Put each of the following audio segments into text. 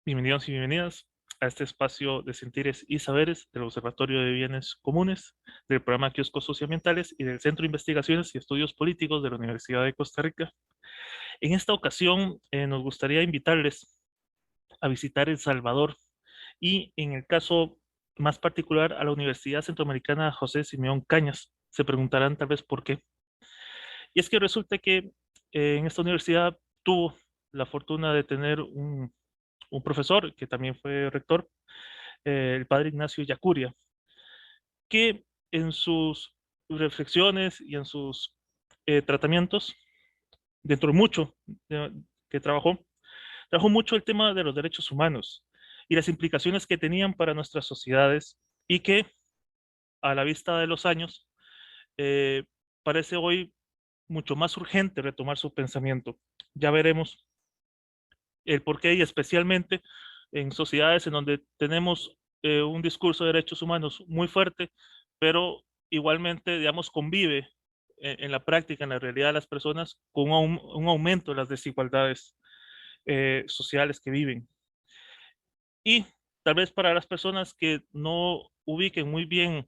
Bienvenidos y bienvenidas a este espacio de sentires y saberes del Observatorio de Bienes Comunes, del programa Kioscos Socioambientales y del Centro de Investigaciones y Estudios Políticos de la Universidad de Costa Rica. En esta ocasión nos gustaría invitarles a visitar El Salvador y, en el caso más particular, a la Universidad Centroamericana José Simeón Cañas. Se preguntarán tal vez por qué. Y es que resulta que en esta universidad tuvo la fortuna de tener un profesor que también fue rector, el padre Ignacio Yacuria, que en sus reflexiones y en sus tratamientos, dentro de mucho que trabajó mucho el tema de los derechos humanos y las implicaciones que tenían para nuestras sociedades y que a la vista de los años eh, parece hoy mucho más urgente retomar su pensamiento. Ya veremos el porqué y especialmente en sociedades en donde tenemos un discurso de derechos humanos muy fuerte, pero igualmente, digamos, convive en la práctica, en la realidad de las personas, con un aumento de las desigualdades sociales que viven. Y tal vez para las personas que no ubiquen muy bien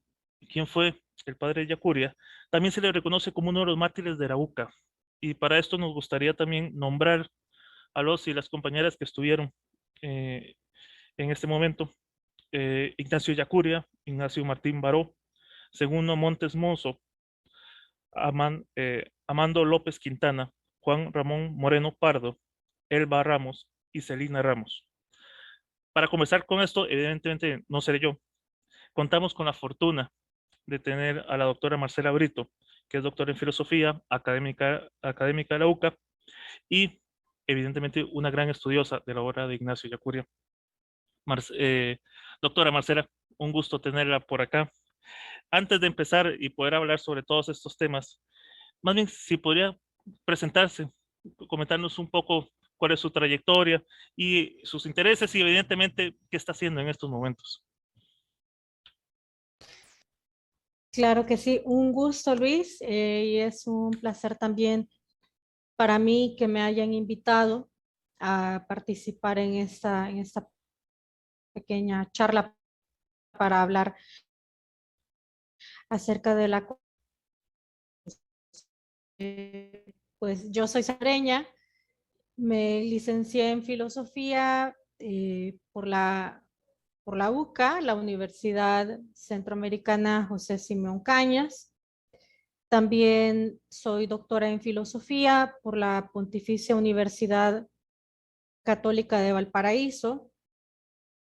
quién fue el padre Yacuria, también se le reconoce como uno de los mártires de Arauca. Y para esto nos gustaría también nombrar a los y las compañeras que estuvieron eh, en este momento: Ignacio Yacuria, Ignacio Martín Baró, Segundo Montes Mozo, Amando López Quintana, Juan Ramón Moreno Pardo, Elba Ramos y Celina Ramos. Para comenzar con esto, evidentemente no seré yo. Contamos con la fortuna de tener a la doctora Marcela Brito, que es doctora en filosofía, académica de la UCA y evidentemente una gran estudiosa de la obra de Ignacio Yacuria. Mar Doctora Marcela, un gusto tenerla por acá. Antes de empezar y poder hablar sobre todos estos temas, más bien si podría presentarse, comentarnos un poco cuál es su trayectoria y sus intereses y evidentemente qué está haciendo en estos momentos. Claro que sí, un gusto Luis, y es un placer también para mí que me hayan invitado a participar en esta pequeña charla para hablar acerca de la... Pues yo soy salvadoreña, me licencié en filosofía por la UCA, la Universidad Centroamericana José Simeón Cañas. También soy doctora en filosofía por la Pontificia Universidad Católica de Valparaíso.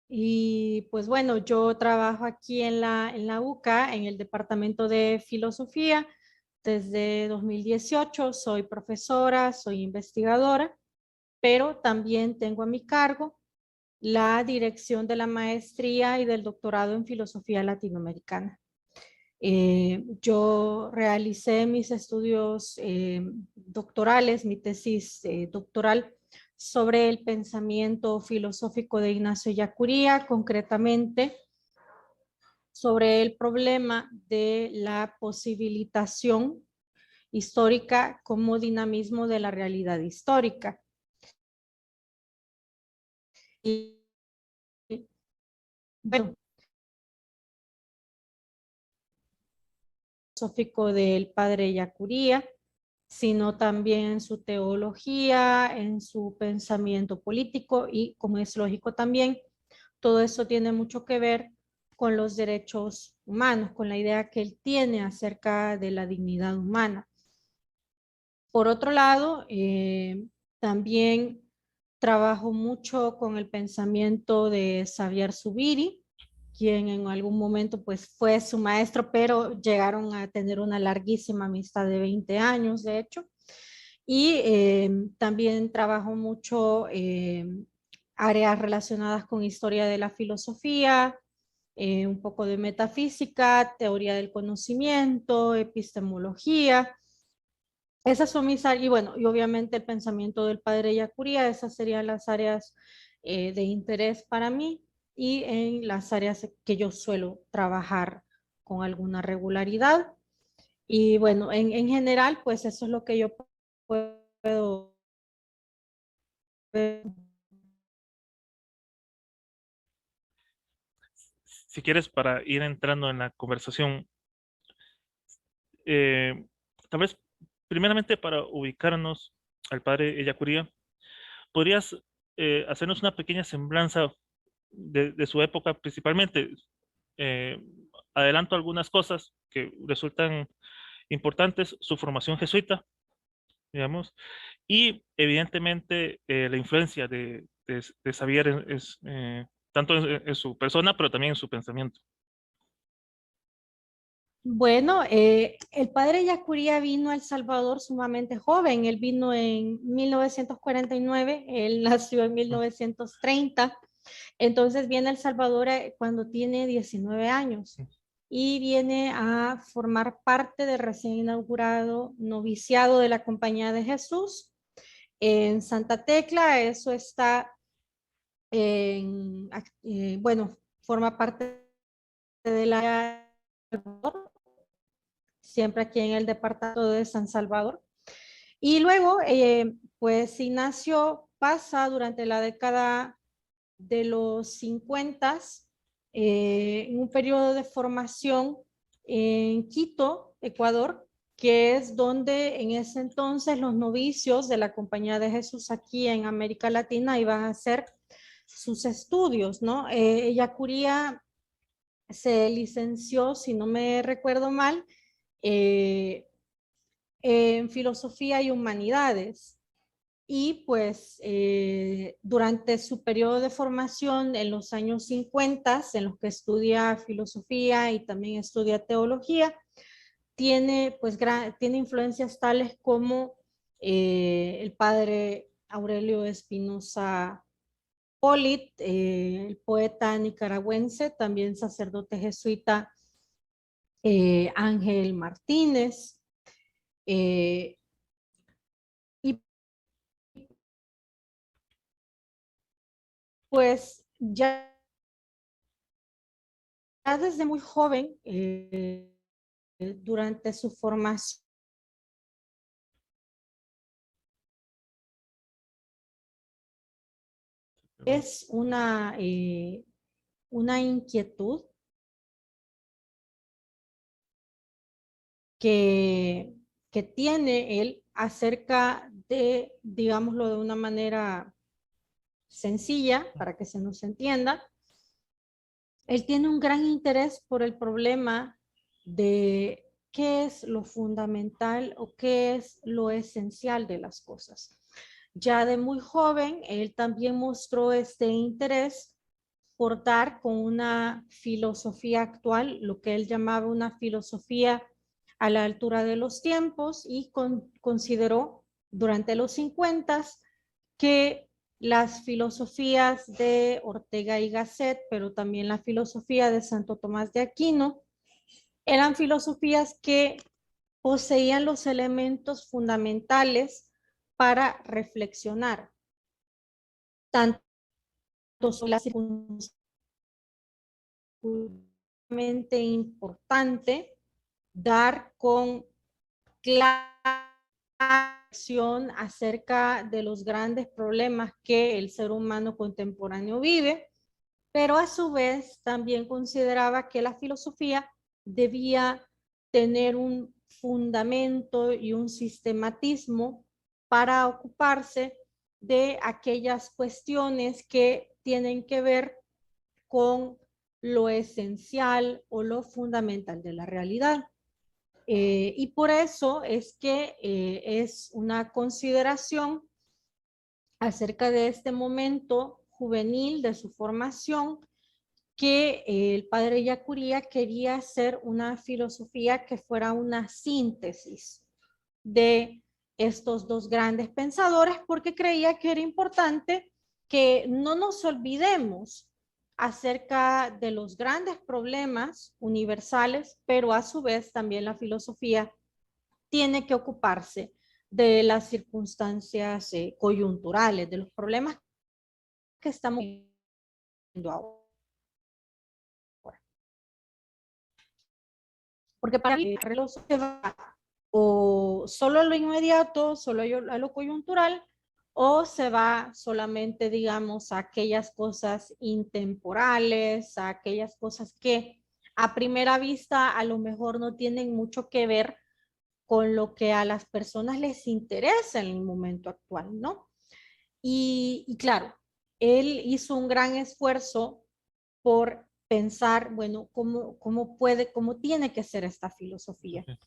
Y pues bueno, yo trabajo aquí en la UCA, en el Departamento de Filosofía, desde 2018. Soy profesora, soy investigadora, pero también tengo a mi cargo la dirección de la maestría y del doctorado en filosofía latinoamericana. Yo realicé mis estudios doctorales, mi tesis doctoral sobre el pensamiento filosófico de Ignacio Yacuría, concretamente sobre el problema de la posibilitación histórica como dinamismo de la realidad histórica. Y bueno, filosófico del padre Yacuría, sino también en su teología, en su pensamiento político y, como es lógico también, todo eso tiene mucho que ver con los derechos humanos, con la idea que él tiene acerca de la dignidad humana. Por otro lado, también trabajo mucho con el pensamiento de Xavier Zubiri, quien en algún momento pues fue su maestro, pero llegaron a tener una larguísima amistad de 20 años, de hecho. Y también trabajo mucho áreas relacionadas con historia de la filosofía, un poco de metafísica, teoría del conocimiento, epistemología. Esas son mis áreas, y bueno, y obviamente el pensamiento del padre Yacuría, esas serían las áreas de interés para mí y en las áreas que yo suelo trabajar con alguna regularidad. Y bueno, en general, pues eso es lo que yo puedo si quieres, para ir entrando en la conversación, tal vez primeramente para ubicarnos al padre Ellacuría, ¿podrías hacernos una pequeña semblanza de su época principalmente? Eh, Adelanto algunas cosas que resultan importantes, su formación jesuita, digamos, y evidentemente la influencia de Xavier tanto en su persona, pero también en su pensamiento. Bueno, el padre Yacuría vino a El Salvador sumamente joven. Él vino en 1949, él nació en 1930. Entonces viene a El Salvador cuando tiene 19 años y viene a formar parte del recién inaugurado noviciado de la Compañía de Jesús en Santa Tecla. Eso está bueno, forma parte de la siempre aquí en el departamento de San Salvador. Y luego, pues Ignacio pasa durante la década de los 50 en un periodo de formación en Quito, Ecuador, que es donde en ese entonces los novicios de la Compañía de Jesús aquí en América Latina iban a hacer sus estudios, ¿no? Yacuría se licenció, si no me recuerdo mal, eh, en filosofía y humanidades. Y pues durante su periodo de formación en los años 50, en los que estudia filosofía y también estudia teología, tiene, pues, tiene influencias tales como el padre Aurelio Espinosa Polit, el poeta nicaragüense, también sacerdote jesuita Ángel Martínez, y pues ya desde muy joven, durante su formación, es una inquietud que, que tiene él acerca de, digámoslo de una manera sencilla, para que se nos entienda, él tiene un gran interés por el problema de qué es lo fundamental o qué es lo esencial de las cosas. Ya de muy joven, él también mostró este interés por dar con una filosofía actual, lo que él llamaba una filosofía a la altura de los tiempos, y consideró durante los 50 que las filosofías de Ortega y Gasset, pero también la filosofía de Santo Tomás de Aquino, eran filosofías que poseían los elementos fundamentales para reflexionar, tanto sobre la circunstancia importante, dar con acción acerca de los grandes problemas que el ser humano contemporáneo vive, pero a su vez también consideraba que la filosofía debía tener un fundamento y un sistematismo para ocuparse de aquellas cuestiones que tienen que ver con lo esencial o lo fundamental de la realidad. Y por eso es que es una consideración acerca de este momento juvenil de su formación que el padre Yacuría quería hacer una filosofía que fuera una síntesis de estos dos grandes pensadores, porque creía que era importante que no nos olvidemos acerca de los grandes problemas universales, pero a su vez también la filosofía tiene que ocuparse de las circunstancias coyunturales, de los problemas que estamos viendo ahora. Porque para mí el se va o solo a lo inmediato, solo a lo coyuntural, o se va solamente, digamos, a aquellas cosas intemporales, a aquellas cosas que a primera vista a lo mejor no tienen mucho que ver con lo que a las personas les interesa en el momento actual, ¿no? Y claro, él hizo un gran esfuerzo por pensar, bueno, cómo tiene que ser esta filosofía. Ok.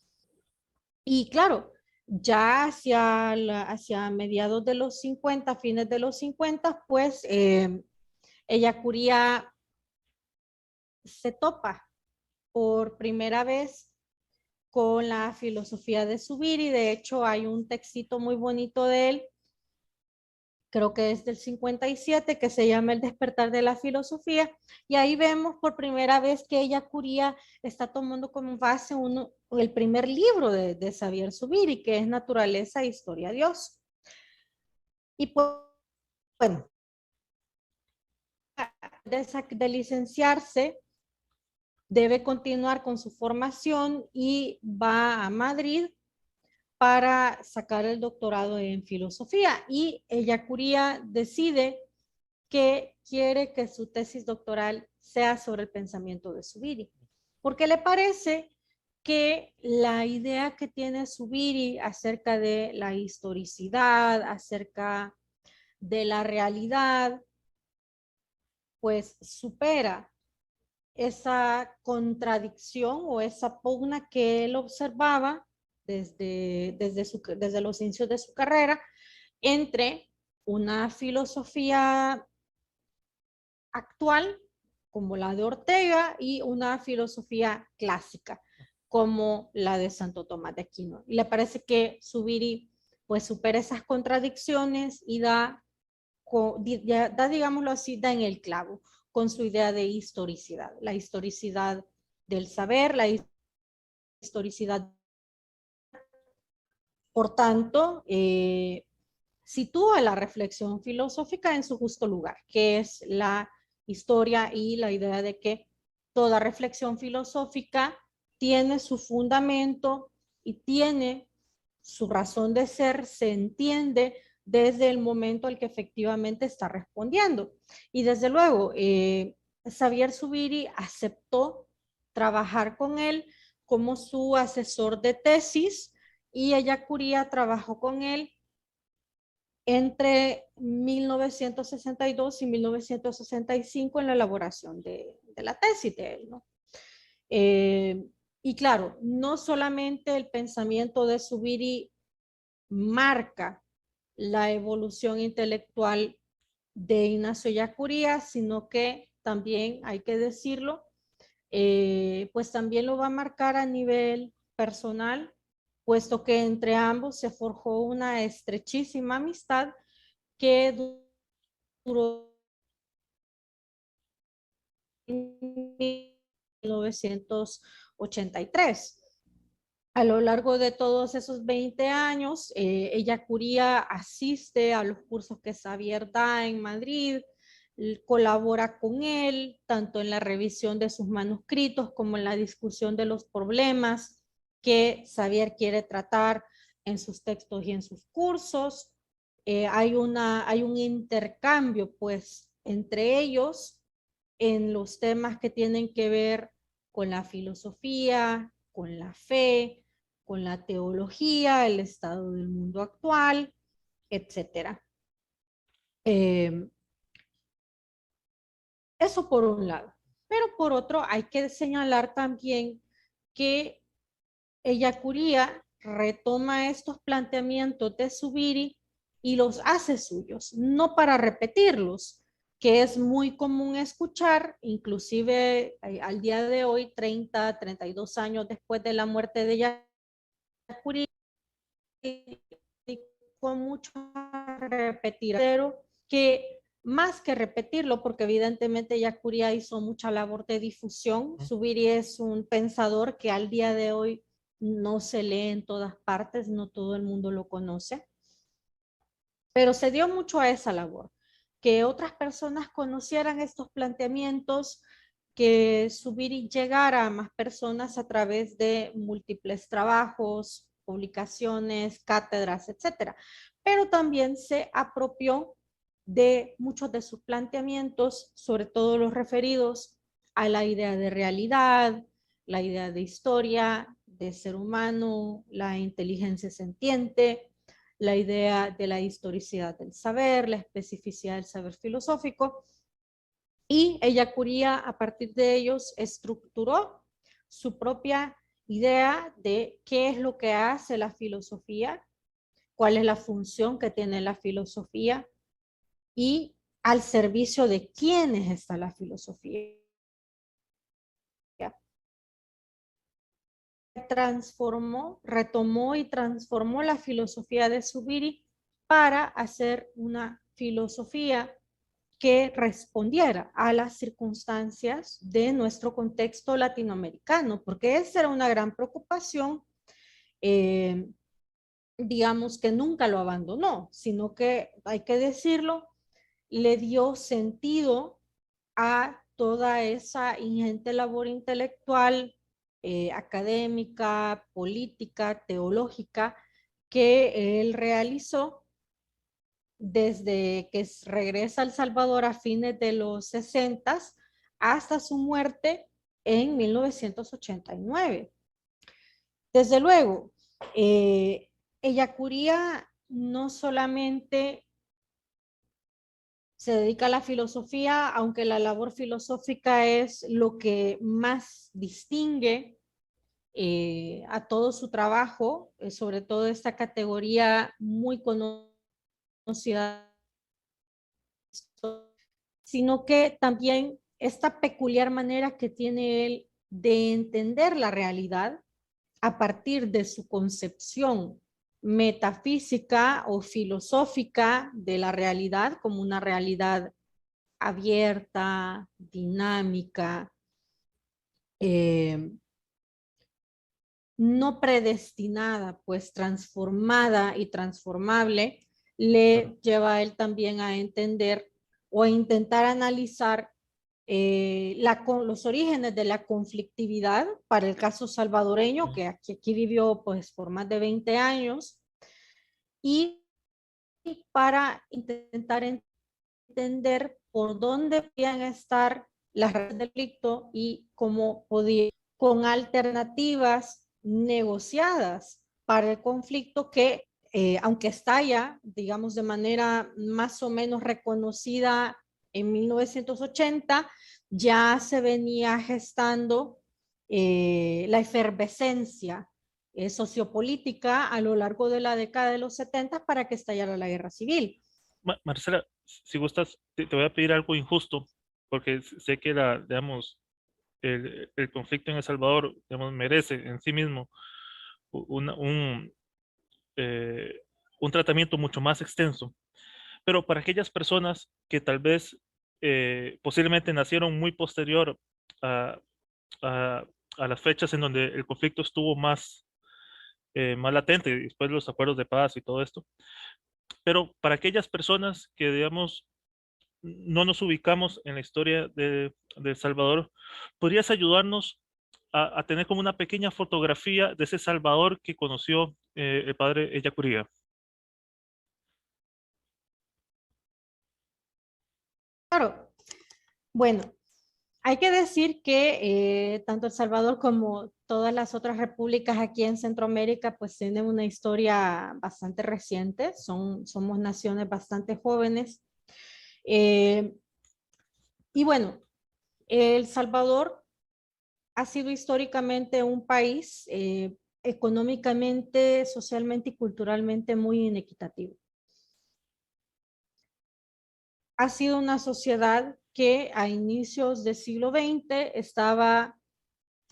Y claro, ya hacia mediados de los 50, fines de los 50, pues Ellacuría se topa por primera vez con la filosofía de Zubiri. De hecho, hay un textito muy bonito de él, creo que es del 57, que se llama El despertar de la filosofía, y ahí vemos por primera vez que Ellacuría está tomando como base el primer libro de Xavier Zubiri, que es Naturaleza e Historia de Dios. Y pues, bueno, de licenciarse, debe continuar con su formación y va a Madrid para sacar el doctorado en filosofía. Y Ellacuría decide que quiere que su tesis doctoral sea sobre el pensamiento de Zubiri, porque le parece que la idea que tiene Zubiri acerca de la historicidad, acerca de la realidad, pues supera esa contradicción o esa pugna que él observaba desde los inicios de su carrera entre una filosofía actual como la de Ortega y una filosofía clásica como la de Santo Tomás de Aquino. Y le parece que Zubiri pues supera esas contradicciones y digámoslo así, da en el clavo con su idea de historicidad, la historicidad del saber, la historicidad, por tanto, sitúa la reflexión filosófica en su justo lugar, que es la historia y la idea de que toda reflexión filosófica tiene su fundamento y tiene su razón de ser, se entiende desde el momento al que efectivamente está respondiendo. Y desde luego, Xavier Zubiri aceptó trabajar con él como su asesor de tesis y Ellacuría trabajó con él entre 1962 y 1965 en la elaboración de la tesis de él, ¿no? Eh, y claro, no solamente el pensamiento de Zubiri marca la evolución intelectual de Ignacio Ellacuría, sino que también, hay que decirlo, pues también lo va a marcar a nivel personal, puesto que entre ambos se forjó una estrechísima amistad que duró 1983. A lo largo de todos esos 20 años, Ellacuría asiste a los cursos que Xavier da en Madrid, colabora con él, tanto en la revisión de sus manuscritos como en la discusión de los problemas que Xavier quiere tratar en sus textos y en sus cursos. Hay un intercambio, pues, entre ellos en los temas que tienen que ver con la filosofía, con la fe, con la teología, el estado del mundo actual, etcétera. Eh, Eso por un lado. Pero por otro, hay que señalar también que Ellacuría retoma estos planteamientos de Zubiri y los hace suyos, no para repetirlos, que es muy común escuchar, inclusive al día de hoy, 32 años después de la muerte de Ellacuría, con mucho repetir, pero que más que repetirlo, porque evidentemente Ellacuría hizo mucha labor de difusión, Zubiri es un pensador que al día de hoy no se lee en todas partes, no todo el mundo lo conoce, pero se dio mucho a esa labor, que otras personas conocieran estos planteamientos, que Zubiri llegara a más personas a través de múltiples trabajos, publicaciones, cátedras, etcétera. Pero también se apropió de muchos de sus planteamientos, sobre todo los referidos a la idea de realidad, la idea de historia, de ser humano, la inteligencia sentiente, la idea de la historicidad del saber, la especificidad del saber filosófico. Y Ellacuría, a partir de ellos, estructuró su propia idea de qué es lo que hace la filosofía, cuál es la función que tiene la filosofía y al servicio de quiénes está la filosofía. Retomó y transformó la filosofía de Zubiri para hacer una filosofía que respondiera a las circunstancias de nuestro contexto latinoamericano, porque esa era una gran preocupación, digamos que nunca lo abandonó, sino que, hay que decirlo, le dio sentido a toda esa ingente labor intelectual, académica, política, teológica, que él realizó desde que regresa a El Salvador a fines de los 60 hasta su muerte en 1989. Desde luego, Ellacuría no solamente se dedica a la filosofía, aunque la labor filosófica es lo que más distingue a todo su trabajo, sobre todo esta categoría muy conocida, sino que también esta peculiar manera que tiene él de entender la realidad a partir de su concepción metafísica o filosófica de la realidad como una realidad abierta, dinámica, no predestinada, pues transformada y transformable, le lleva a él también a entender o a intentar analizar los orígenes de la conflictividad para el caso salvadoreño, que aquí vivió pues por más de 20 años, y para intentar entender por dónde podían estar las razones del conflicto y cómo podía, con alternativas negociadas para el conflicto que, aunque estalla, digamos, de manera más o menos reconocida en 1980, ya se venía gestando la efervescencia sociopolítica a lo largo de la década de los 70 para que estallara la guerra civil. Marcela, si gustas, te voy a pedir algo injusto, porque sé que digamos, el conflicto en El Salvador, digamos, merece en sí mismo un, un, eh, un tratamiento mucho más extenso. Pero para aquellas personas que tal vez posiblemente nacieron muy posterior a, a, a las fechas en donde el conflicto estuvo más latente, después de los acuerdos de paz y todo esto, pero para aquellas personas que, digamos, no nos ubicamos en la historia de El Salvador, ¿podrías ayudarnos a tener como una pequeña fotografía de ese Salvador que conoció el padre Ellacuría? Claro, bueno, hay que decir que tanto El Salvador como todas las otras repúblicas aquí en Centroamérica pues tienen una historia bastante reciente, somos naciones bastante jóvenes. Eh, y bueno, El Salvador ha sido históricamente un país económicamente, socialmente y culturalmente muy inequitativo. Ha sido una sociedad que a inicios del siglo XX estaba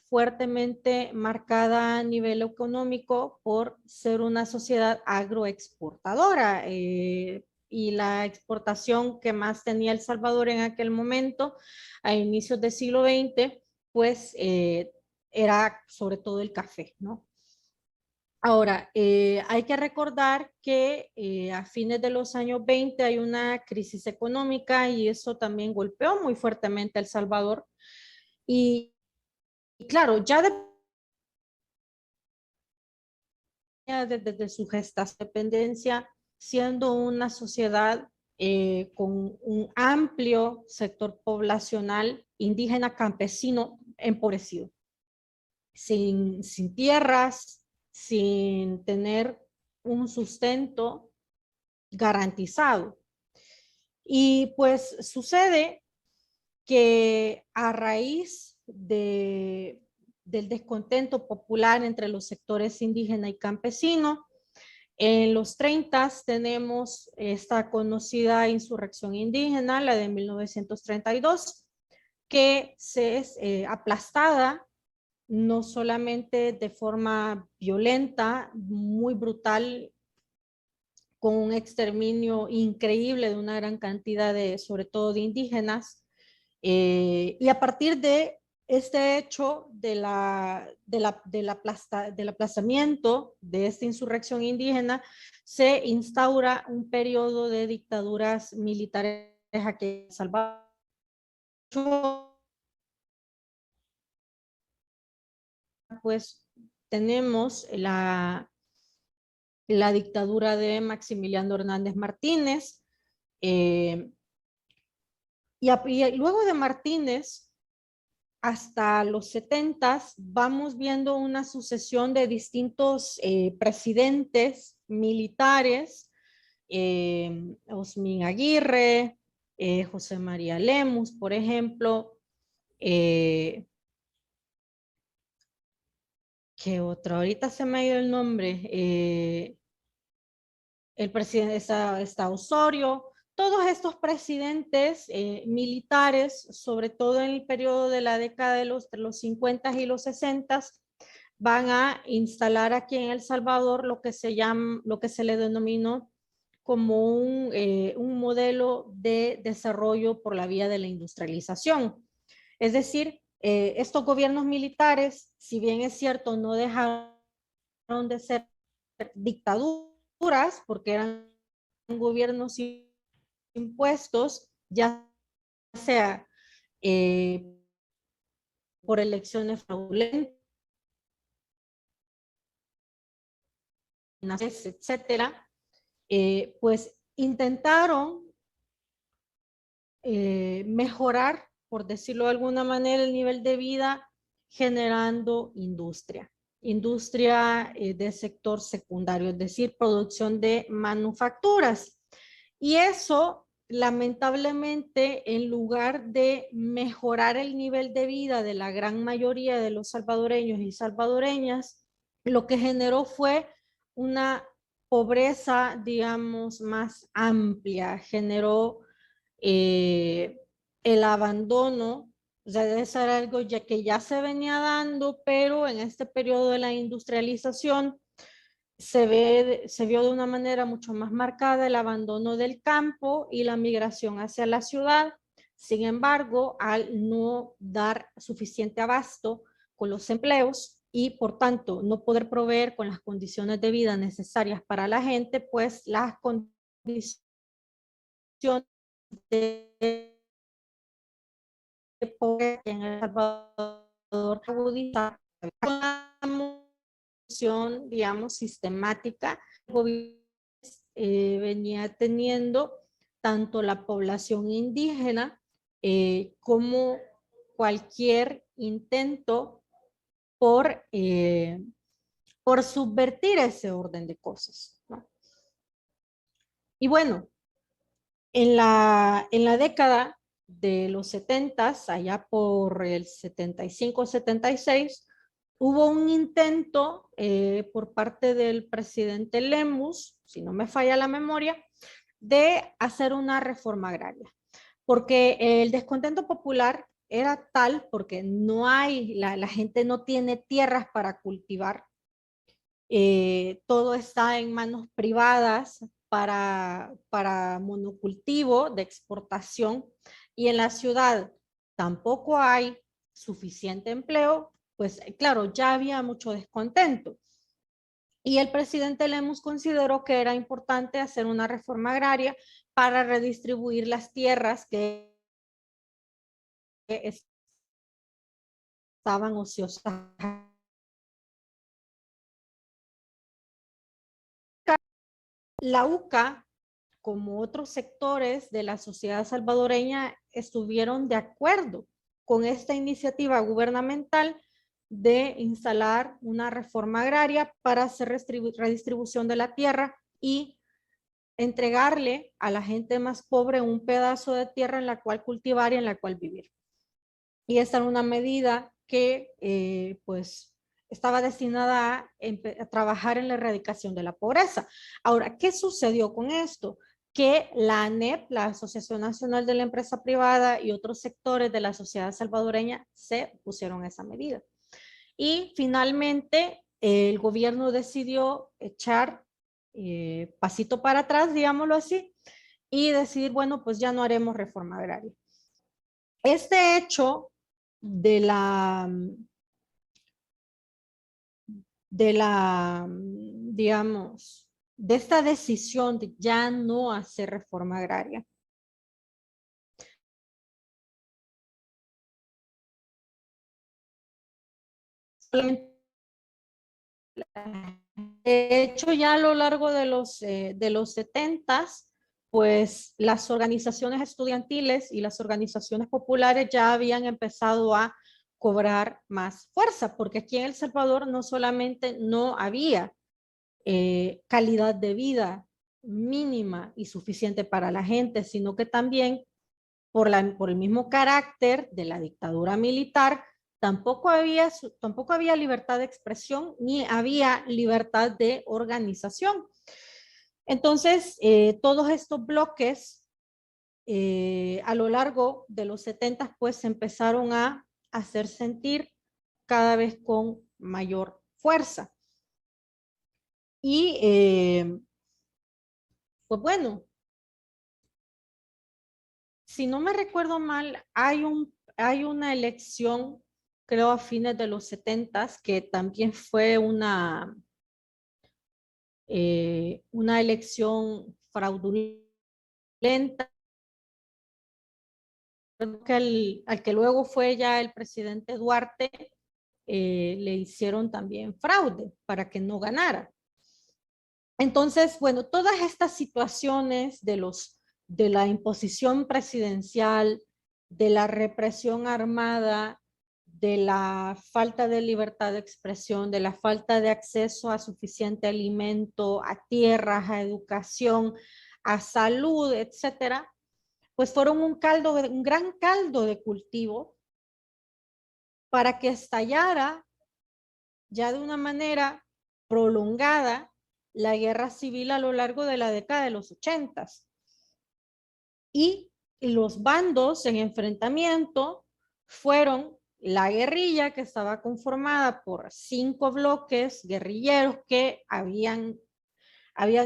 fuertemente marcada a nivel económico por ser una sociedad agroexportadora. Y la exportación que más tenía El Salvador en aquel momento, a inicios del siglo XX, pues era sobre todo el café, ¿no? Ahora, hay que recordar que a fines de los años 20 hay una crisis económica y eso también golpeó muy fuertemente a El Salvador. Y claro, ya de desde su gestación, dependencia, siendo una sociedad con un amplio sector poblacional indígena campesino empobrecido, sin tierras, sin tener un sustento garantizado. Y pues sucede que a raíz del descontento popular entre los sectores indígena y campesino, en los 30 tenemos esta conocida insurrección indígena, la de 1932, que se es aplastada no solamente de forma violenta, muy brutal, con un exterminio increíble de una gran cantidad de, sobre todo de indígenas, y a partir de este hecho del aplazamiento de esta insurrección indígena, se instaura un periodo de dictaduras militares aquí en El Salvador. Pues tenemos la dictadura de Maximiliano Hernández Martínez, y luego de Martínez, hasta los 70 vamos viendo una sucesión de distintos presidentes militares, Osmin Aguirre, José María Lemus, por ejemplo, ¿qué otro? Ahorita se me ha ido el nombre. El presidente está Osorio, todos estos presidentes militares, sobre todo en el periodo de la década de los 50 y los 60, van a instalar aquí en El Salvador lo que se le denominó como un modelo de desarrollo por la vía de la industrialización. Es decir, estos gobiernos militares, si bien es cierto, no dejaron de ser dictaduras, porque eran gobiernos impuestos, ya sea por elecciones fraudulentas, etcétera, pues intentaron mejorar, por decirlo de alguna manera, el nivel de vida generando industria de sector secundario, es decir, producción de manufacturas. Y eso, lamentablemente, en lugar de mejorar el nivel de vida de la gran mayoría de los salvadoreños y salvadoreñas, lo que generó fue una pobreza, digamos, más amplia, generó eh, el abandono, o sea, eso era algo ya que ya se venía dando, pero en este periodo de la industrialización se vio de una manera mucho más marcada el abandono del campo y la migración hacia la ciudad. Sin embargo, al no dar suficiente abasto con los empleos y por tanto no poder proveer con las condiciones de vida necesarias para la gente, pues las condiciones de pobreza en El Salvador agudizar una función, digamos, sistemática. El gobierno venía teniendo tanto la población indígena como cualquier intento por subvertir ese orden de cosas, ¿no? Y bueno, en la década de los 70, allá por el 75-76, hubo un intento por parte del presidente Lemus, si no me falla la memoria, de hacer una reforma agraria, porque el descontento popular era tal porque no hay, la gente no tiene tierras para cultivar, todo está en manos privadas para monocultivo de exportación, y en la ciudad tampoco hay suficiente empleo, pues claro, ya había mucho descontento. Y el presidente Lemus consideró que era importante hacer una reforma agraria para redistribuir las tierras que estaban ociosas La UCA, como otros sectores de la sociedad salvadoreña, estuvieron de acuerdo con esta iniciativa gubernamental de instalar una reforma agraria para hacer redistribución de la tierra y entregarle a la gente más pobre un pedazo de tierra en la cual cultivar y en la cual vivir. Y esta era una medida que pues estaba destinada a trabajar en la erradicación de la pobreza. Ahora, ¿qué sucedió con esto? Que la ANEP, la Asociación Nacional de la Empresa Privada, y otros sectores de la sociedad salvadoreña se pusieron a esa medida. Y finalmente el gobierno decidió echar pasito para atrás, digámoslo así, y decir, bueno, pues ya no haremos reforma agraria. Este hecho de digamos, de esta decisión de ya no hacer reforma agraria, de hecho, ya a lo largo de los 70s, pues las organizaciones estudiantiles y las organizaciones populares ya habían empezado a cobrar más fuerza, porque aquí en El Salvador no solamente no había calidad de vida mínima y suficiente para la gente, sino que también por el mismo carácter de la dictadura militar, tampoco había libertad de expresión ni había libertad de organización. Entonces, todos estos bloques a lo largo de los 70 pues se empezaron a hacer sentir cada vez con mayor fuerza. Y pues bueno, si no me recuerdo mal, hay una elección, creo a fines de los 70s, que también fue una elección fraudulenta, que al que luego fue ya el presidente Duarte, le hicieron también fraude para que no ganara. Entonces, bueno, todas estas situaciones de la imposición presidencial, de la represión armada, de la falta de libertad de expresión, de la falta de acceso a suficiente alimento, a tierras, a educación, a salud, etcétera, pues fueron un gran caldo de cultivo para que estallara ya de una manera prolongada la guerra civil a lo largo de la década de los 80s. Y los bandos en enfrentamiento fueron la guerrilla, que estaba conformada por 5 bloques guerrilleros que habían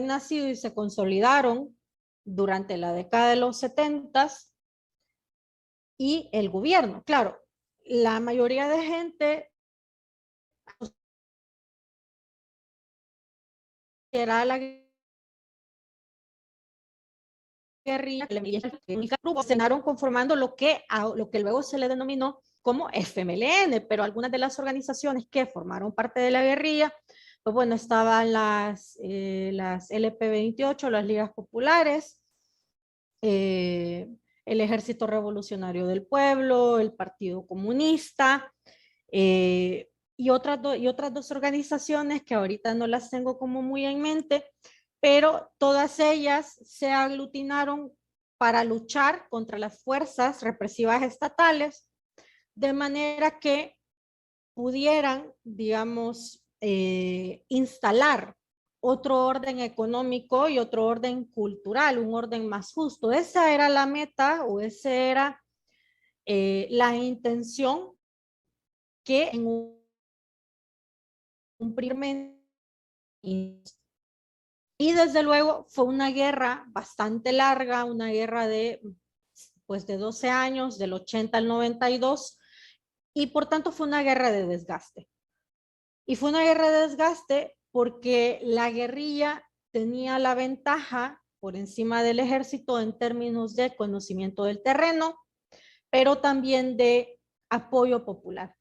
nacido y se consolidaron durante la década de los 70s, y el gobierno. Claro, la mayoría de gente era la guerrilla, cenaron conformando lo que luego se le denominó como FMLN, pero algunas de las organizaciones que formaron parte de la guerrilla, pues bueno, estaban las LP28, las ligas populares, el Ejército Revolucionario del Pueblo, el Partido Comunista, y otras dos organizaciones que ahorita no las tengo como muy en mente, pero todas ellas se aglutinaron para luchar contra las fuerzas represivas estatales, de manera que pudieran, digamos, instalar otro orden económico y otro orden cultural, un orden más justo. Esa era la meta, o esa era la intención que en un primer. Y desde luego fue una guerra bastante larga, una guerra pues de 12 años, del 80 al 92, y por tanto fue una guerra de desgaste. Y fue una guerra de desgaste porque la guerrilla tenía la ventaja por encima del ejército en términos de conocimiento del terreno, pero también de apoyo popular.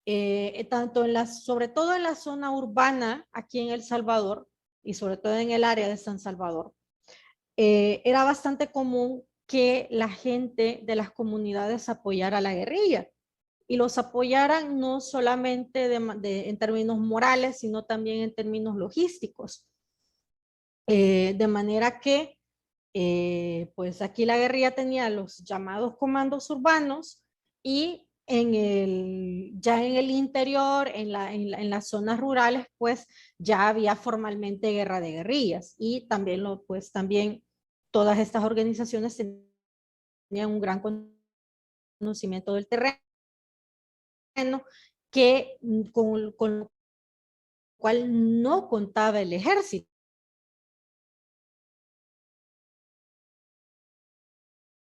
Sobre todo en la zona urbana, aquí en El Salvador, y sobre todo en el área de San Salvador, era bastante común que la gente de las comunidades apoyara a la guerrilla y los apoyaran no solamente en términos morales, sino también en términos logísticos. De manera que, pues aquí la guerrilla tenía los llamados comandos urbanos y ya en el interior, en las zonas rurales, pues ya había formalmente guerra de guerrillas y también, pues también todas estas organizaciones tenían un gran conocimiento del terreno que con lo cual no contaba el ejército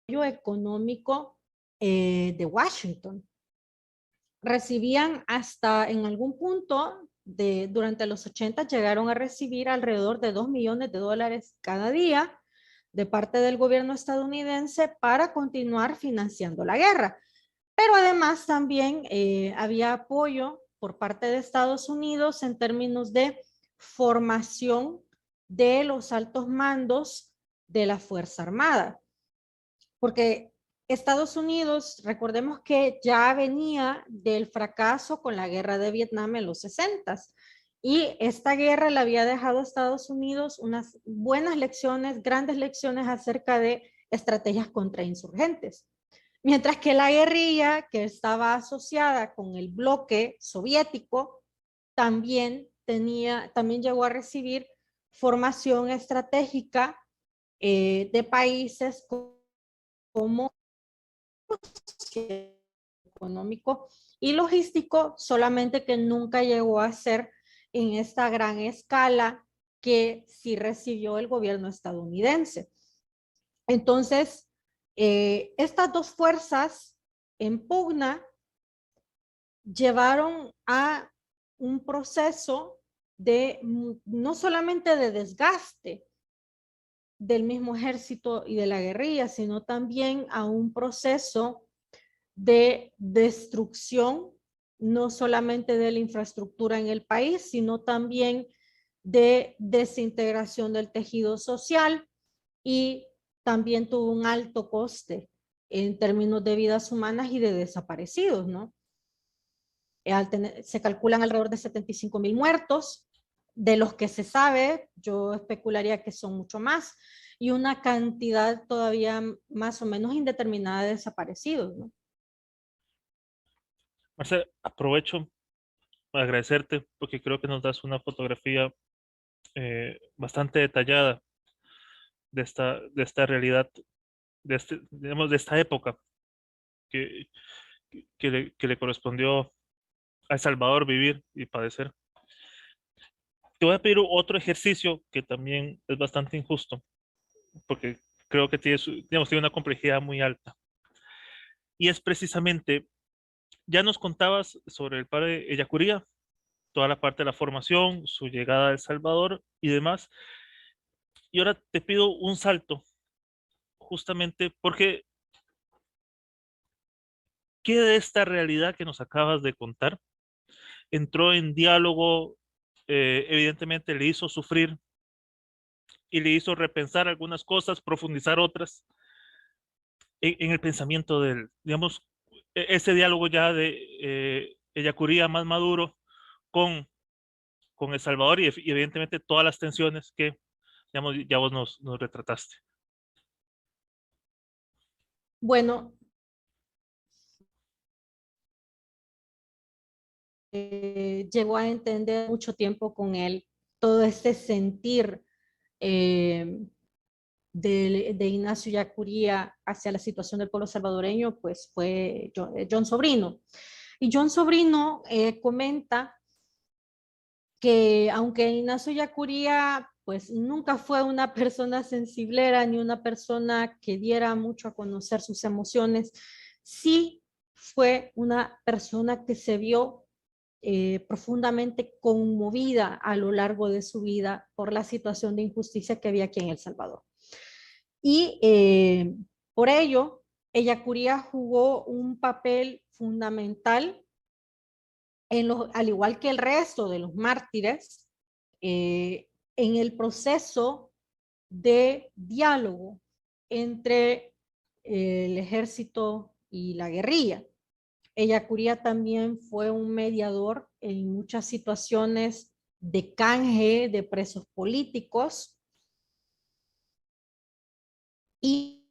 económico de Washington. Recibían hasta en algún punto durante los 80 llegaron a recibir alrededor de $2 millones cada día de parte del gobierno estadounidense para continuar financiando la guerra. Pero además también había apoyo por parte de Estados Unidos en términos de formación de los altos mandos de la Fuerza Armada. Porque Estados Unidos, recordemos que ya venía del fracaso con la guerra de Vietnam en los 60s. Y esta guerra le había dejado a Estados Unidos unas buenas lecciones, grandes lecciones acerca de estrategias contrainsurgentes. Mientras que la guerrilla que estaba asociada con el bloque soviético también llegó a recibir formación estratégica de países como económico y logístico, solamente que nunca llegó a ser en esta gran escala que sí recibió el gobierno estadounidense. Entonces, estas dos fuerzas en pugna llevaron a un proceso no solamente de desgaste del mismo ejército y de la guerrilla, sino también a un proceso de destrucción, no solamente de la infraestructura en el país, sino también de desintegración del tejido social y también tuvo un alto coste en términos de vidas humanas y de desaparecidos, ¿no? Se calculan alrededor de 75,000 muertos, de los que se sabe, yo especularía que son mucho más, y una cantidad todavía más o menos indeterminada de desaparecidos, ¿no? Marcela, aprovecho para agradecerte porque creo que nos das una fotografía bastante detallada de esta realidad, digamos, de esta época que, que le correspondió a El Salvador vivir y padecer. Te voy a pedir otro ejercicio que también es bastante injusto, porque creo que tiene, digamos, tiene una complejidad muy alta. Y es precisamente, ya nos contabas sobre el padre Ellacuría, toda la parte de la formación, su llegada a El Salvador y demás. Y ahora te pido un salto, justamente porque ¿qué de esta realidad que nos acabas de contar entró en diálogo? Evidentemente le hizo sufrir y le hizo repensar algunas cosas, profundizar otras en el pensamiento del, digamos, ese diálogo ya de Ellacuría más maduro con, con El Salvador y evidentemente todas las tensiones que, digamos, ya vos nos retrataste. Bueno, llegó a entender mucho tiempo con él todo este sentir eh, de Ignacio Yacuría hacia la situación del pueblo salvadoreño, pues fue John Sobrino. Y John Sobrino comenta que aunque Ignacio Yacuría pues nunca fue una persona sensiblera ni una persona que diera mucho a conocer sus emociones, sí fue una persona que se vio profundamente conmovida a lo largo de su vida por la situación de injusticia que había aquí en El Salvador. Y por ello, Ellacuría jugó un papel fundamental al igual que el resto de los mártires, en el proceso de diálogo entre el ejército y la guerrilla. Ellacuría también fue un mediador en muchas situaciones de canje de presos políticos y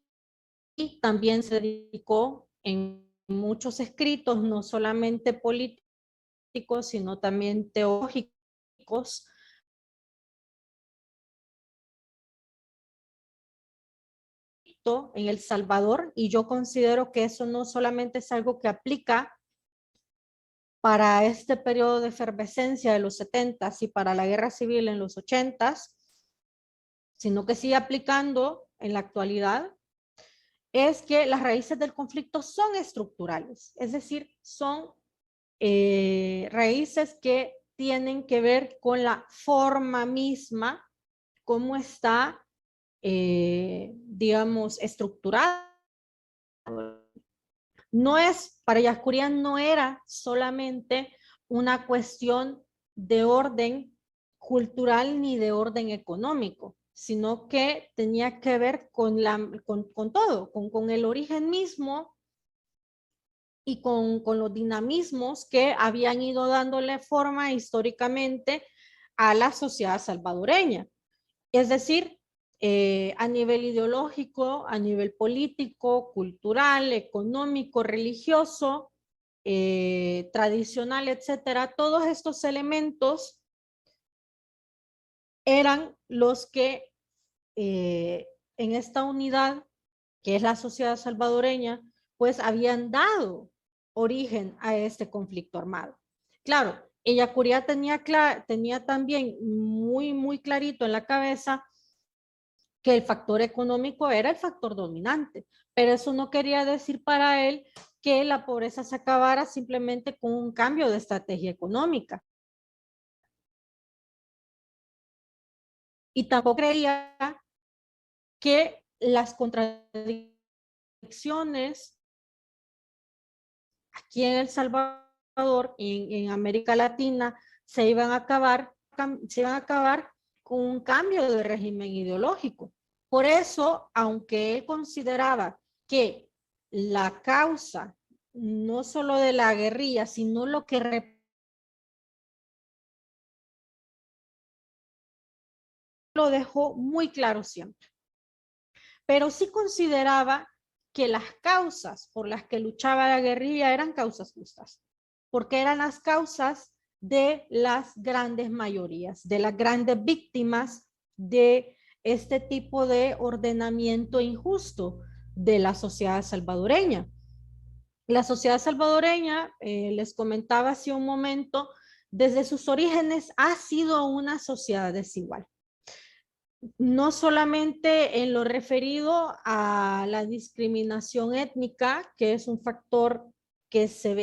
también se dedicó en muchos escritos, no solamente políticos, sino también teológicos, en El Salvador, y yo considero que eso no solamente es algo que aplica para este periodo de efervescencia de los 70s y para la guerra civil en los 80s, sino que sigue aplicando en la actualidad, es que las raíces del conflicto son estructurales, es decir, son raíces que tienen que ver con la forma misma, cómo está, digamos, estructurada. No es, para Yascurian no era solamente una cuestión de orden cultural ni de orden económico, sino que tenía que ver con todo, con el origen mismo y con los dinamismos que habían ido dándole forma históricamente a la sociedad salvadoreña. Es decir, a nivel ideológico, a nivel político, cultural, económico, religioso, tradicional, etcétera, todos estos elementos eran los que en esta unidad, que es la sociedad salvadoreña, pues habían dado origen a este conflicto armado. Claro, Ellacuría tenía también muy clarito en la cabeza que el factor económico era el factor dominante, pero eso no quería decir para él que la pobreza se acabara simplemente con un cambio de estrategia económica. Y tampoco creía que las contradicciones aquí en El Salvador y en América Latina se iban a acabar con un cambio de régimen ideológico. Por eso, aunque él consideraba que la causa no solo de la guerrilla, sino lo que lo dejó muy claro siempre. Pero sí consideraba que las causas por las que luchaba la guerrilla eran causas justas, porque eran las causas de las grandes mayorías, de las grandes víctimas de este tipo de ordenamiento injusto de la sociedad salvadoreña. La sociedad salvadoreña, les comentaba hace un momento, desde sus orígenes ha sido una sociedad desigual. No solamente en lo referido a la discriminación étnica, que es un factor que se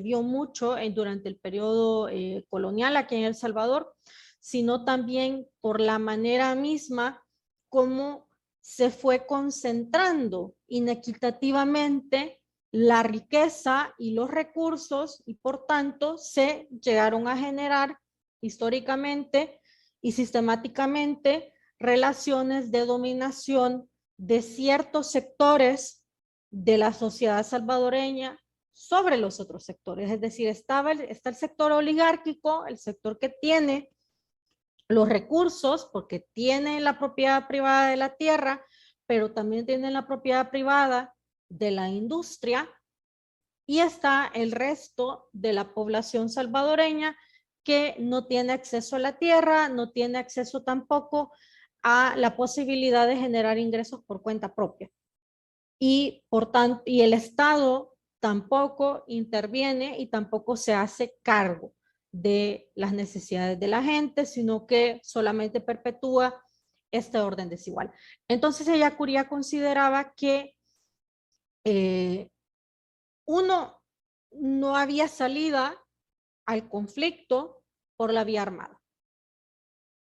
vio mucho durante el periodo colonial aquí en El Salvador, sino también por la manera misma como se fue concentrando inequitativamente la riqueza y los recursos y por tanto se llegaron a generar históricamente y sistemáticamente relaciones de dominación de ciertos sectores de la sociedad salvadoreña sobre los otros sectores. Es decir, está el sector oligárquico, el sector que tiene los recursos porque tiene la propiedad privada de la tierra, pero también tiene la propiedad privada de la industria, y está el resto de la población salvadoreña que no tiene acceso a la tierra, no tiene acceso tampoco a la posibilidad de generar ingresos por cuenta propia. Y por tanto, y el Estado tampoco interviene y tampoco se hace cargo de las necesidades de la gente, sino que solamente perpetúa este orden desigual. Entonces Ellacuría consideraba que uno, no había salida al conflicto por la vía armada,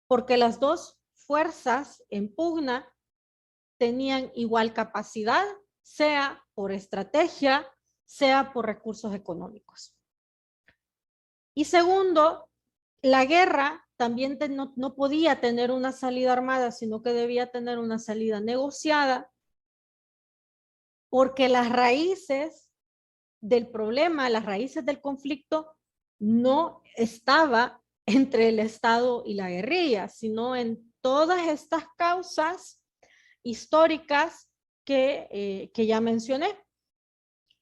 porque las dos fuerzas en pugna tenían igual capacidad, sea por estrategia, sea por recursos económicos. Y segundo, la guerra también no podía tener una salida armada, sino que debía tener una salida negociada, porque las raíces del problema, las raíces del conflicto, no estaba entre el Estado y la guerrilla, sino en todas estas causas históricas que ya mencioné.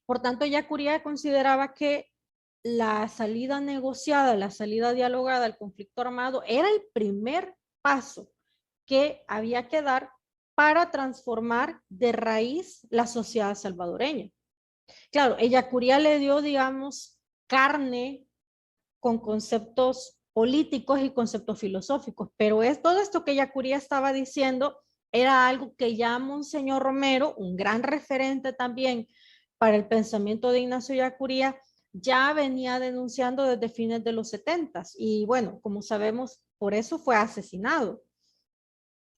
Por tanto, Ellacuría consideraba que la salida negociada, la salida dialogada al conflicto armado era el primer paso que había que dar para transformar de raíz la sociedad salvadoreña. Claro, Ellacuría le dio, digamos, carne con conceptos políticos y conceptos filosóficos, pero todo esto que Ellacuría estaba diciendo era algo que ya Monseñor Romero, un gran referente también para el pensamiento de Ignacio Ellacuría, ya venía denunciando desde fines de los 70 y bueno, como sabemos, por eso fue asesinado.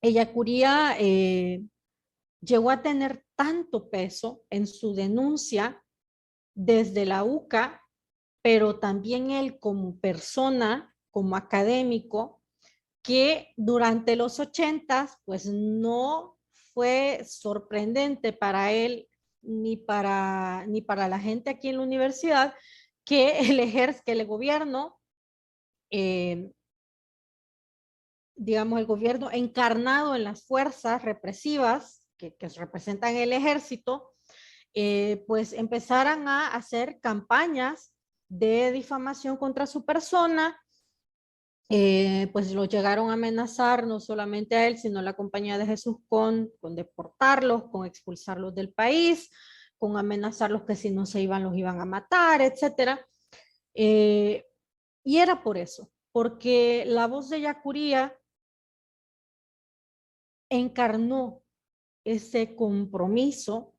Ellacuría llegó a tener tanto peso en su denuncia desde la UCA, pero también él como persona, como académico, que durante los 80 pues no fue sorprendente para él ni para la gente aquí en la universidad que el gobierno, digamos, el gobierno encarnado en las fuerzas represivas que representan el ejército, pues empezaran a hacer campañas de difamación contra su persona, pues lo llegaron a amenazar no solamente a él, sino a la Compañía de Jesús con deportarlos, con expulsarlos del país, con amenazarlos que si no se iban los iban a matar, etcétera. Y era por eso, porque la voz de Ellacuría encarnó ese compromiso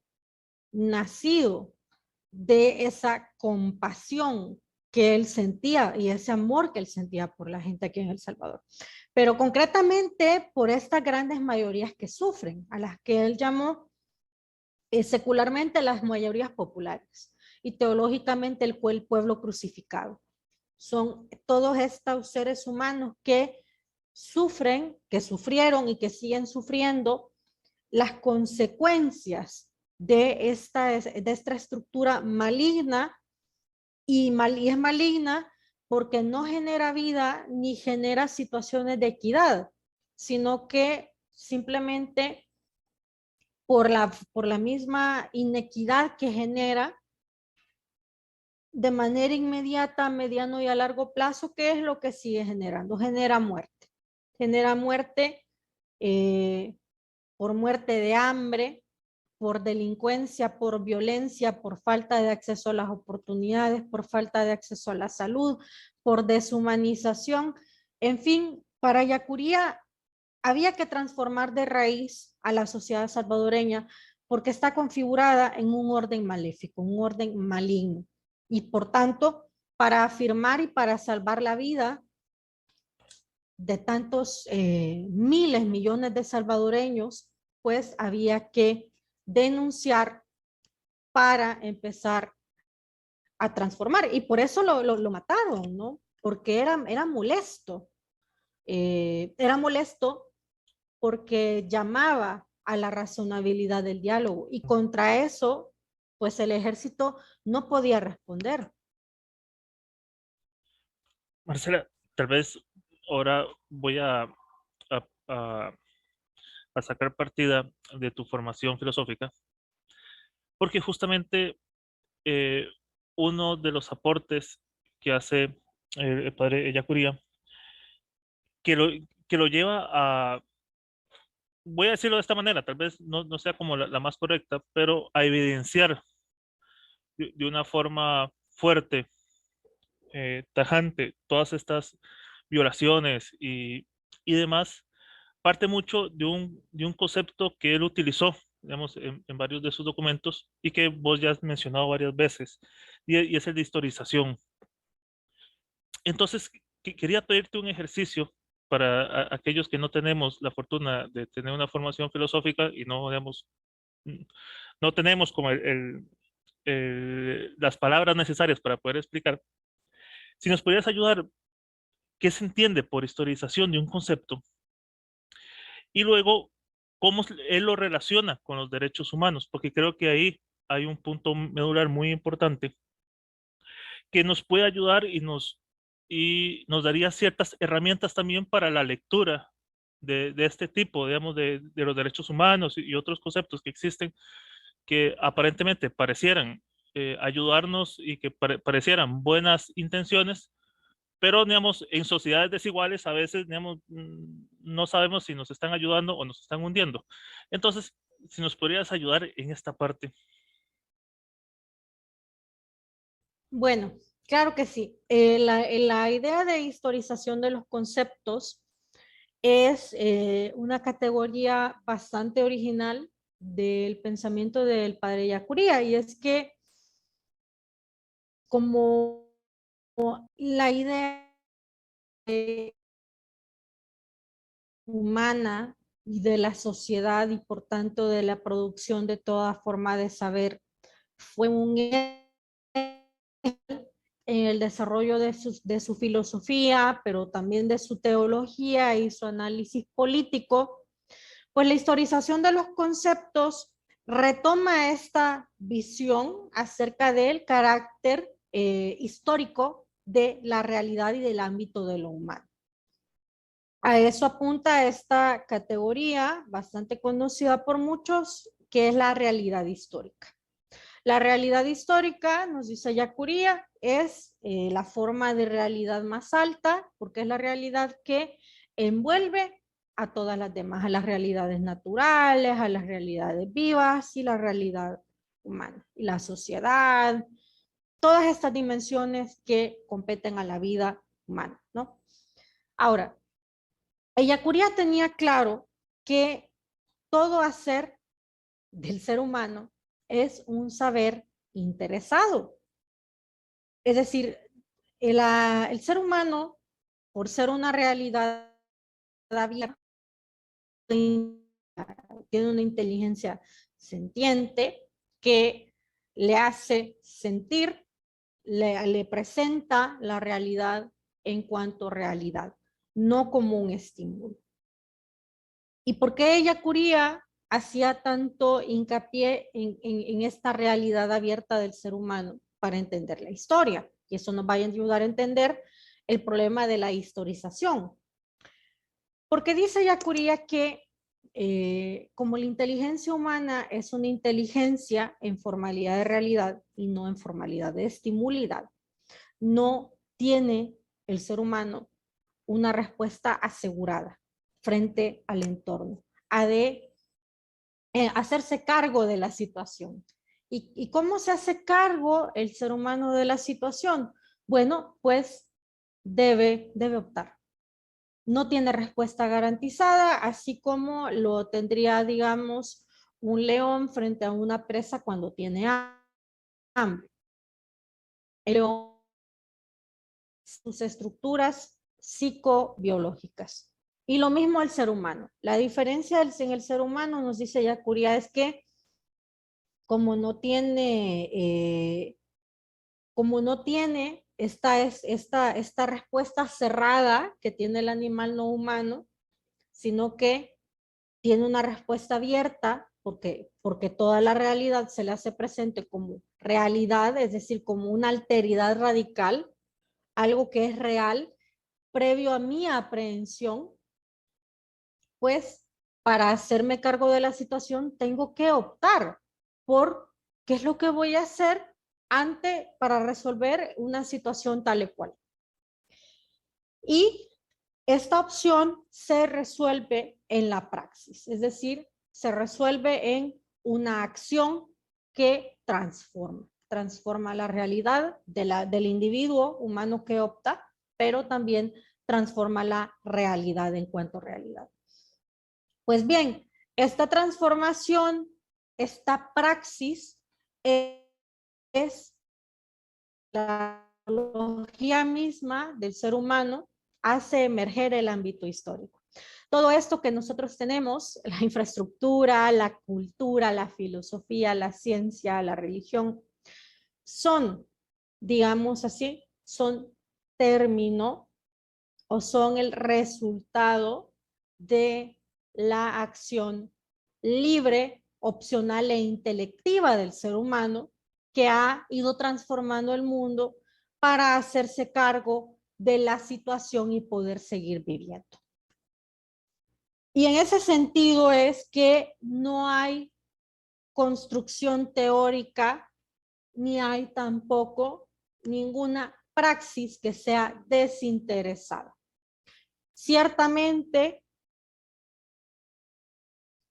nacido de esa compasión que él sentía y ese amor que él sentía por la gente aquí en El Salvador. Pero concretamente por estas grandes mayorías que sufren, a las que él llamó secularmente las mayorías populares y teológicamente el pueblo crucificado. Son todos estos seres humanos que sufren, que sufrieron y que siguen sufriendo las consecuencias de esta estructura maligna y es maligna porque no genera vida ni genera situaciones de equidad, sino que simplemente por la misma inequidad que genera de manera inmediata, mediano y a largo plazo, ¿qué es lo que sigue generando? Genera muerte. Genera muerte por muerte de hambre, por delincuencia, por violencia, por falta de acceso a las oportunidades, por falta de acceso a la salud, por deshumanización. En fin, para Ellacuría había que transformar de raíz a la sociedad salvadoreña porque está configurada en un orden maléfico, un orden maligno. Y por tanto, para afirmar y para salvar la vida de tantos miles, millones de salvadoreños, pues había que denunciar para empezar a transformar. Y por eso lo mataron, ¿no? Porque era molesto. Era molesto porque llamaba a la razonabilidad del diálogo. Y contra eso, pues el ejército no podía responder. Marcela, tal vez ahora voy a- a sacar partida de tu formación filosófica, porque justamente eh, uno de los aportes que hace el padre Ellacuría, que lo, que lo lleva a, voy a decirlo de esta manera, tal vez no sea como la más correcta, pero a evidenciar de una forma fuerte, tajante, todas estas violaciones y demás, parte mucho de un concepto que él utilizó, digamos, en varios de sus documentos y que vos ya has mencionado varias veces, y es el de historización. Entonces, quería pedirte un ejercicio para aquellos que no tenemos la fortuna de tener una formación filosófica y no, digamos, no tenemos como las palabras necesarias para poder explicar. Si nos pudieras ayudar qué se entiende por historización de un concepto y luego cómo él lo relaciona con los derechos humanos, porque creo que ahí hay un punto medular muy importante que nos puede ayudar y nos daría ciertas herramientas también para la lectura de este tipo, digamos, de los derechos humanos y otros conceptos que existen que aparentemente parecieran ayudarnos y que parecieran buenas intenciones, pero, digamos, en sociedades desiguales a veces, digamos, no sabemos si nos están ayudando o nos están hundiendo. Entonces, si nos podrías ayudar en esta parte. Bueno, claro que sí. La idea de historización de los conceptos es una categoría bastante original del pensamiento del padre Yacuría, y es que como la idea humana y de la sociedad y por tanto de la producción de toda forma de saber fue un en el desarrollo de su filosofía, pero también de su teología y su análisis político, pues la historización de los conceptos retoma esta visión acerca del carácter histórico de la realidad y del ámbito de lo humano. A eso apunta esta categoría bastante conocida por muchos, que es la realidad histórica. La realidad histórica, nos dice Yacuría, es la forma de realidad más alta, porque es la realidad que envuelve a todas las demás, a las realidades naturales, a las realidades vivas y la realidad humana, y la sociedad, todas estas dimensiones que competen a la vida humana, ¿no? Ahora, Yacuría tenía claro que todo hacer del ser humano es un saber interesado. Es decir, el ser humano, por ser una realidad abierta, tiene una inteligencia sentiente que le hace sentir, le presenta la realidad en cuanto realidad, no como un estímulo. ¿Y por qué Yacuría hacía tanto hincapié en esta realidad abierta del ser humano? Para entender la historia. Y eso nos va a ayudar a entender el problema de la historización. Porque dice Yacuría que como la inteligencia humana es una inteligencia en formalidad de realidad y no en formalidad de estimulidad, no tiene el ser humano una respuesta asegurada frente al entorno, a de hacerse cargo de la situación. ¿Y cómo se hace cargo el ser humano de la situación? Bueno, pues debe optar. No tiene respuesta garantizada, así como lo tendría, digamos, un león frente a una presa cuando tiene hambre. El león, sus estructuras psicobiológicas. Y lo mismo el ser humano. La diferencia en el ser humano, nos dice Yacuría, es que como no tiene esta respuesta cerrada que tiene el animal no humano, sino que tiene una respuesta abierta, porque toda la realidad se le hace presente como realidad, es decir, como una alteridad radical, algo que es real, previo a mi aprehensión, pues para hacerme cargo de la situación tengo que optar por qué es lo que voy a hacer para resolver una situación tal y cual. Y esta opción se resuelve en la praxis, es decir, se resuelve en una acción que transforma la realidad del individuo humano que opta, pero también transforma la realidad en cuanto a realidad. Pues bien, esta transformación, esta praxis es la tecnología misma del ser humano, hace emerger el ámbito histórico. Todo esto que nosotros tenemos, la infraestructura, la cultura, la filosofía, la ciencia, la religión, son, digamos así, son término o son el resultado de la acción libre, opcional e intelectiva del ser humano que ha ido transformando el mundo para hacerse cargo de la situación y poder seguir viviendo. Y en ese sentido es que no hay construcción teórica, ni hay tampoco ninguna praxis que sea desinteresada. Ciertamente,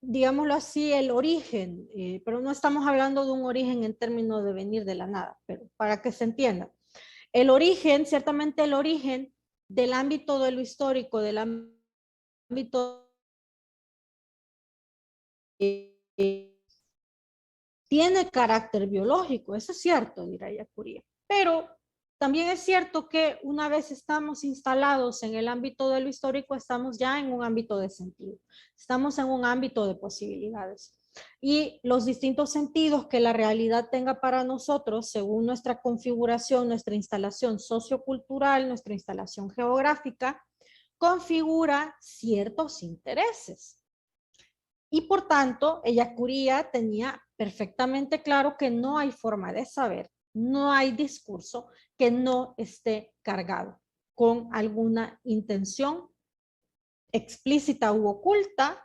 digámoslo así, el origen, pero no estamos hablando de un origen en términos de venir de la nada, pero para que se entienda. El origen, ciertamente el origen del ámbito de lo histórico, del ámbito tiene carácter biológico, eso es cierto, dirá Yacuría. Pero también es cierto que una vez estamos instalados en el ámbito de lo histórico, estamos ya en un ámbito de sentido, estamos en un ámbito de posibilidades. Y los distintos sentidos que la realidad tenga para nosotros, según nuestra configuración, nuestra instalación sociocultural, nuestra instalación geográfica, configura ciertos intereses. Y por tanto, Ellacuría tenía perfectamente claro que no hay forma de saber, no hay discurso que no esté cargado con alguna intención explícita u oculta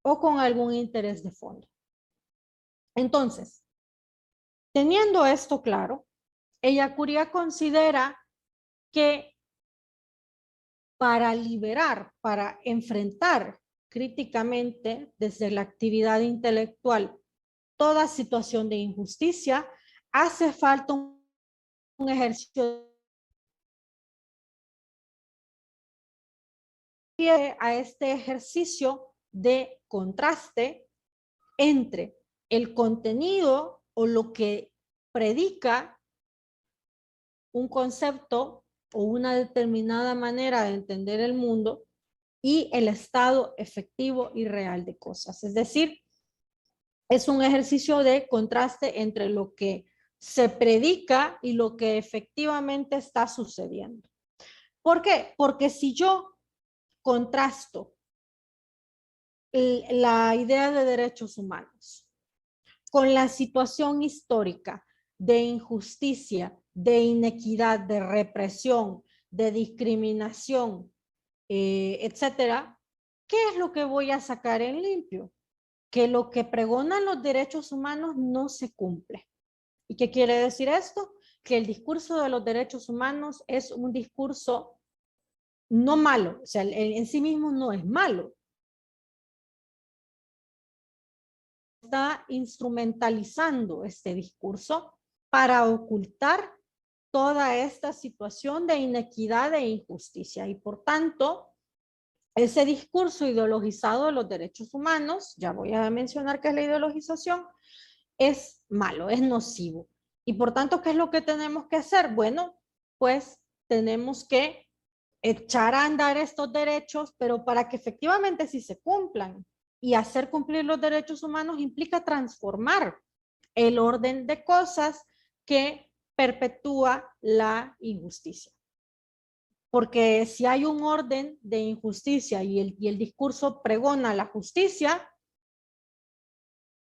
o con algún interés de fondo. Entonces, teniendo esto claro, Ellacuría considera que para liberar, para enfrentar críticamente desde la actividad intelectual toda situación de injusticia, hace falta un ejercicio a este ejercicio de contraste entre el contenido o lo que predica un concepto o una determinada manera de entender el mundo y el estado efectivo y real de cosas. Es decir, es un ejercicio de contraste entre lo que se predica y lo que efectivamente está sucediendo. ¿Por qué? Porque si yo contrasto la idea de derechos humanos con la situación histórica de injusticia, de inequidad, de represión, de discriminación, etcétera, ¿qué es lo que voy a sacar en limpio? Que lo que pregonan los derechos humanos no se cumple. ¿Y qué quiere decir esto? Que el discurso de los derechos humanos es un discurso no malo, o sea, en sí mismo no es malo. Está instrumentalizando este discurso para ocultar toda esta situación de inequidad e injusticia. Y por tanto, ese discurso ideologizado de los derechos humanos, ya voy a mencionar qué es la ideologización, es malo, es nocivo. Y por tanto, ¿qué es lo que tenemos que hacer? Bueno, pues tenemos que echar a andar estos derechos, pero para que efectivamente sí se cumplan. Y hacer cumplir los derechos humanos implica transformar el orden de cosas que perpetúa la injusticia. Porque si hay un orden de injusticia y el discurso pregona la justicia,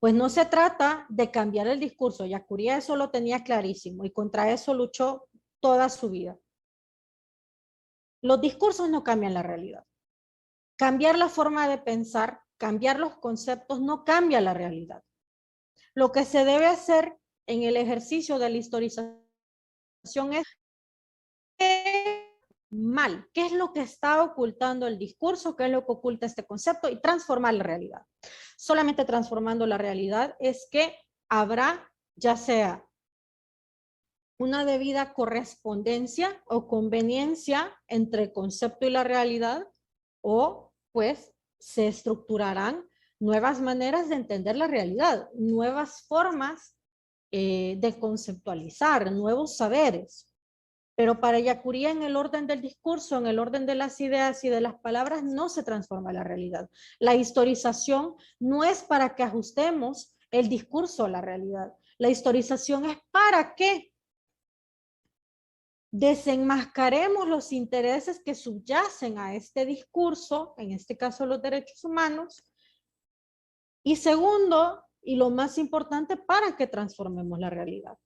pues no se trata de cambiar el discurso. Yacuría eso lo tenía clarísimo y contra eso luchó toda su vida. Los discursos no cambian la realidad. Cambiar la forma de pensar, cambiar los conceptos no cambia la realidad. Lo que se debe hacer en el ejercicio de la historización es mal, qué es lo que está ocultando el discurso, qué es lo que oculta este concepto y transformar la realidad. Solamente transformando la realidad es que habrá ya sea una debida correspondencia o conveniencia entre el concepto y la realidad, o pues se estructurarán nuevas maneras de entender la realidad, nuevas formas de conceptualizar, nuevos saberes. Pero para Yacuría, en el orden del discurso, en el orden de las ideas y de las palabras, no se transforma la realidad. La historización no es para que ajustemos el discurso a la realidad. La historización es para que desenmascaremos los intereses que subyacen a este discurso, en este caso los derechos humanos, y segundo, y lo más importante, para que transformemos la realidad.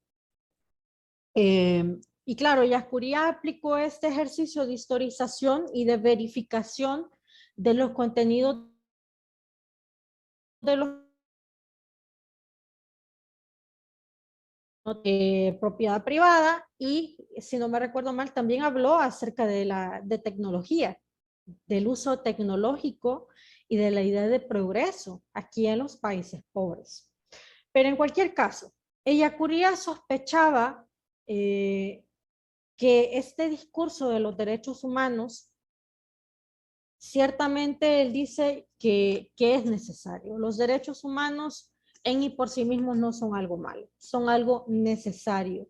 Y claro, Ellacuría aplicó este ejercicio de historización y de verificación de los contenidos de los propiedad privada, y si no me recuerdo mal también habló acerca de tecnología, del uso tecnológico y de la idea de progreso aquí en los países pobres. Pero en cualquier caso, Ellacuría sospechaba que este discurso de los derechos humanos, ciertamente él dice que es necesario. Los derechos humanos en y por sí mismos no son algo malo, son algo necesario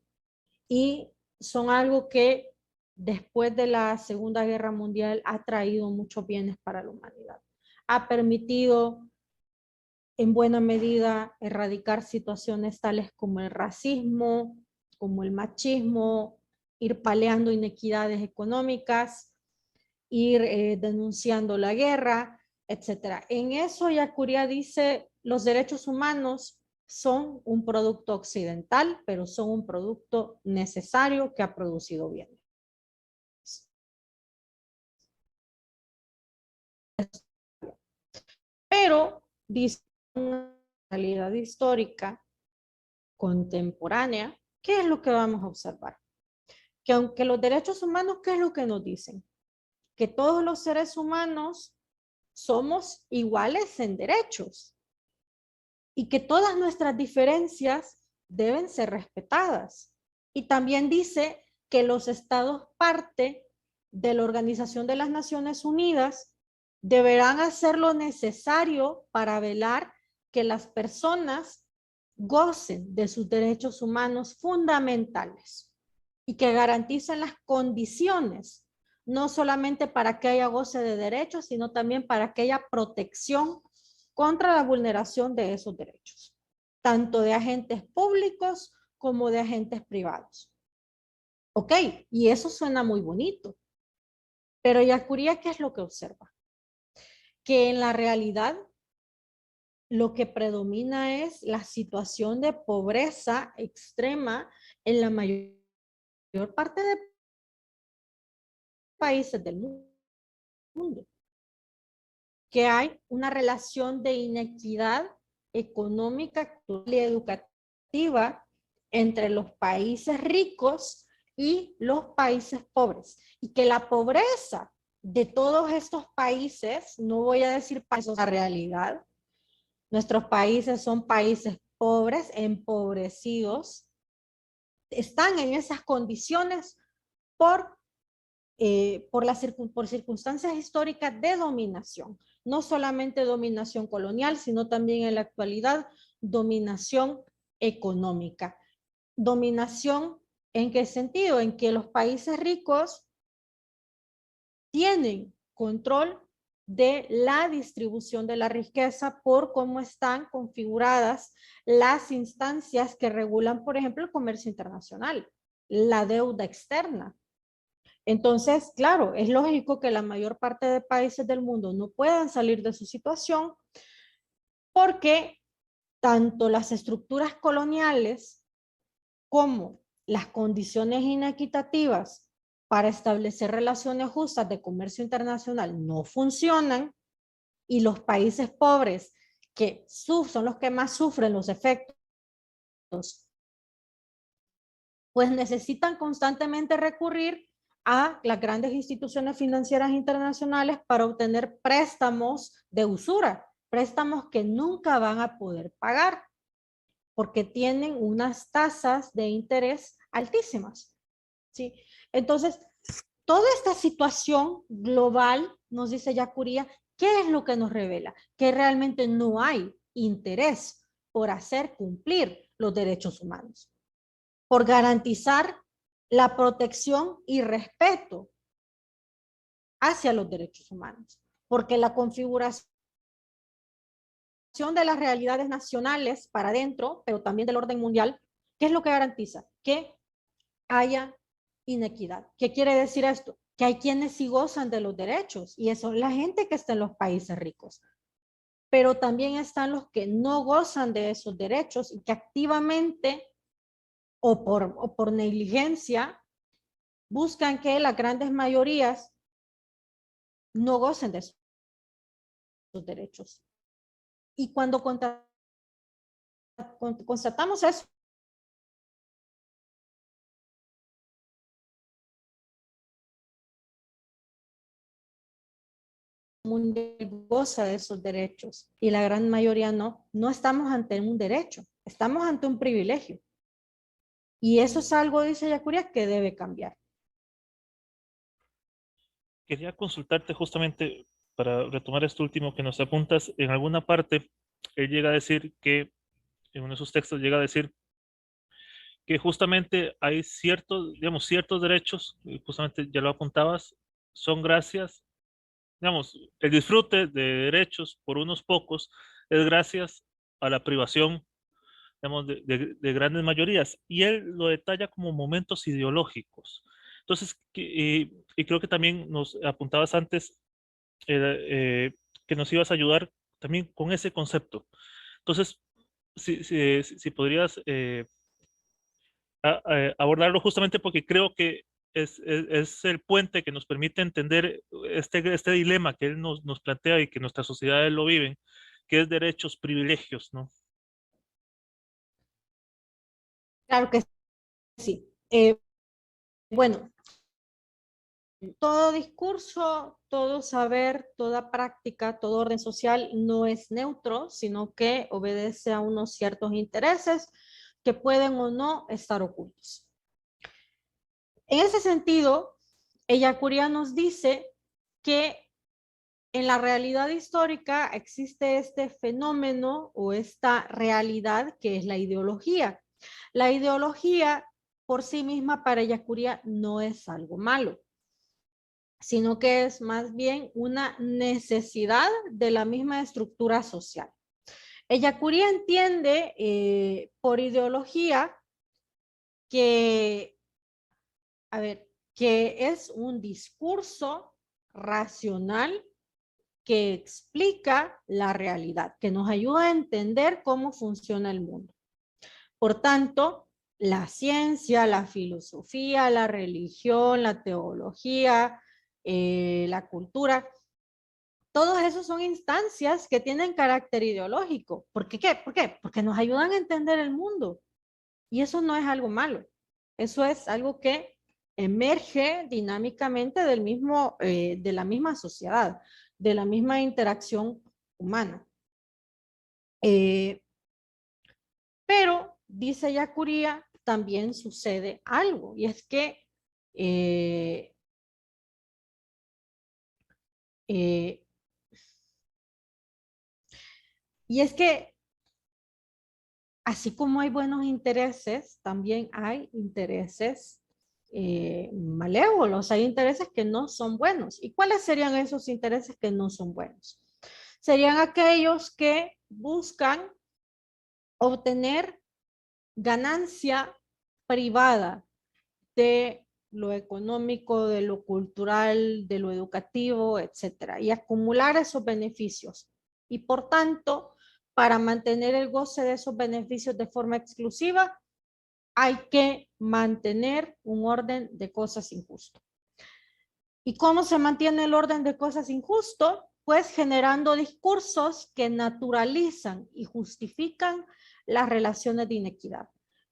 y son algo que después de la Segunda Guerra Mundial ha traído muchos bienes para la humanidad. Ha permitido en buena medida erradicar situaciones tales como el racismo, como el machismo, ir paliando inequidades económicas, ir denunciando la guerra, etcétera. En eso Ellacuría dice, los derechos humanos son un producto occidental, pero son un producto necesario que ha producido bien. Pero dice una realidad histórica contemporánea, ¿qué es lo que vamos a observar? Que aunque los derechos humanos, ¿qué es lo que nos dicen? Que todos los seres humanos somos iguales en derechos y que todas nuestras diferencias deben ser respetadas. Y también dice que los estados parte de la Organización de las Naciones Unidas deberán hacer lo necesario para velar que las personas gocen de sus derechos humanos fundamentales y que garanticen las condiciones, no solamente para que haya goce de derechos, sino también para que haya protección contra la vulneración de esos derechos, tanto de agentes públicos como de agentes privados. Ok, y eso suena muy bonito, pero Ellacuría, ¿qué es lo que observa? Que en la realidad lo que predomina es la situación de pobreza extrema en la mayor parte de países del mundo, que hay una relación de inequidad económica y educativa entre los países ricos y los países pobres, y que la pobreza de todos estos países, no voy a decir países, la realidad, nuestros países son países pobres, empobrecidos, están en esas condiciones por por circunstancias históricas de dominación, no solamente dominación colonial, sino también en la actualidad dominación económica. Dominación, ¿en qué sentido? En que los países ricos tienen control de la distribución de la riqueza por cómo están configuradas las instancias que regulan, por ejemplo, el comercio internacional, la deuda externa. Entonces, claro, es lógico que la mayor parte de países del mundo no puedan salir de su situación porque tanto las estructuras coloniales como las condiciones inequitativas para establecer relaciones justas de comercio internacional no funcionan, y los países pobres, que son los que más sufren los efectos, pues necesitan constantemente recurrir a las grandes instituciones financieras internacionales para obtener préstamos de usura, préstamos que nunca van a poder pagar porque tienen unas tasas de interés altísimas, ¿sí? Entonces, toda esta situación global, nos dice Ellacuría, ¿qué es lo que nos revela? Que realmente no hay interés por hacer cumplir los derechos humanos, por garantizar la protección y respeto hacia los derechos humanos, porque la configuración de las realidades nacionales para adentro, pero también del orden mundial, ¿qué es lo que garantiza? Que haya inequidad. ¿Qué quiere decir esto? Que hay quienes sí gozan de los derechos y eso es la gente que está en los países ricos. Pero también están los que no gozan de esos derechos y que activamente o por negligencia buscan que las grandes mayorías no gocen de esos derechos. Y cuando constatamos eso, goza de esos derechos y la gran mayoría no estamos ante un derecho, estamos ante un privilegio. Y eso es algo, dice Yacuría, que debe cambiar. Quería consultarte justamente para retomar esto último que nos apuntas. En alguna parte, él llega a decir que, en uno de sus textos llega a decir que justamente hay ciertos, digamos, ciertos derechos, justamente ya lo apuntabas, son gracias, digamos, el disfrute de derechos por unos pocos es gracias a la privación, digamos, de grandes mayorías. Y él lo detalla como momentos ideológicos. Entonces, y creo que también nos apuntabas antes que nos ibas a ayudar también con ese concepto. Entonces, si podrías abordarlo justamente porque creo que es el puente que nos permite entender este dilema que él nos plantea y que nuestras sociedades lo viven, que es derechos, privilegios, ¿no? Claro que sí. Bueno, todo discurso, todo saber, toda práctica, todo orden social no es neutro, sino que obedece a unos ciertos intereses que pueden o no estar ocultos. En ese sentido, Ellacuría nos dice que en la realidad histórica existe este fenómeno o esta realidad que es la ideología. La ideología por sí misma para Ellacuría no es algo malo, sino que es más bien una necesidad de la misma estructura social. Ellacuría entiende por ideología que, a ver, que es un discurso racional que explica la realidad, que nos ayuda a entender cómo funciona el mundo. Por tanto, la ciencia, la filosofía, la religión, la teología, la cultura, todos esos son instancias que tienen carácter ideológico. ¿Por qué? ¿Por qué? Porque nos ayudan a entender el mundo. Y eso no es algo malo. Eso es algo que emerge dinámicamente de la misma sociedad, de la misma interacción humana. Pero, dice Yacuría, también sucede algo, y es que eh, eh, y es que así como hay buenos intereses, también hay intereses malévolos, hay intereses que no son buenos. ¿Y cuáles serían esos intereses que no son buenos? Serían aquellos que buscan obtener ganancia privada de lo económico, de lo cultural, de lo educativo, etcétera, y acumular esos beneficios. Y por tanto, para mantener el goce de esos beneficios de forma exclusiva, hay que mantener un orden de cosas injusto. ¿Y cómo se mantiene el orden de cosas injusto? Pues generando discursos que naturalizan y justifican las relaciones de inequidad,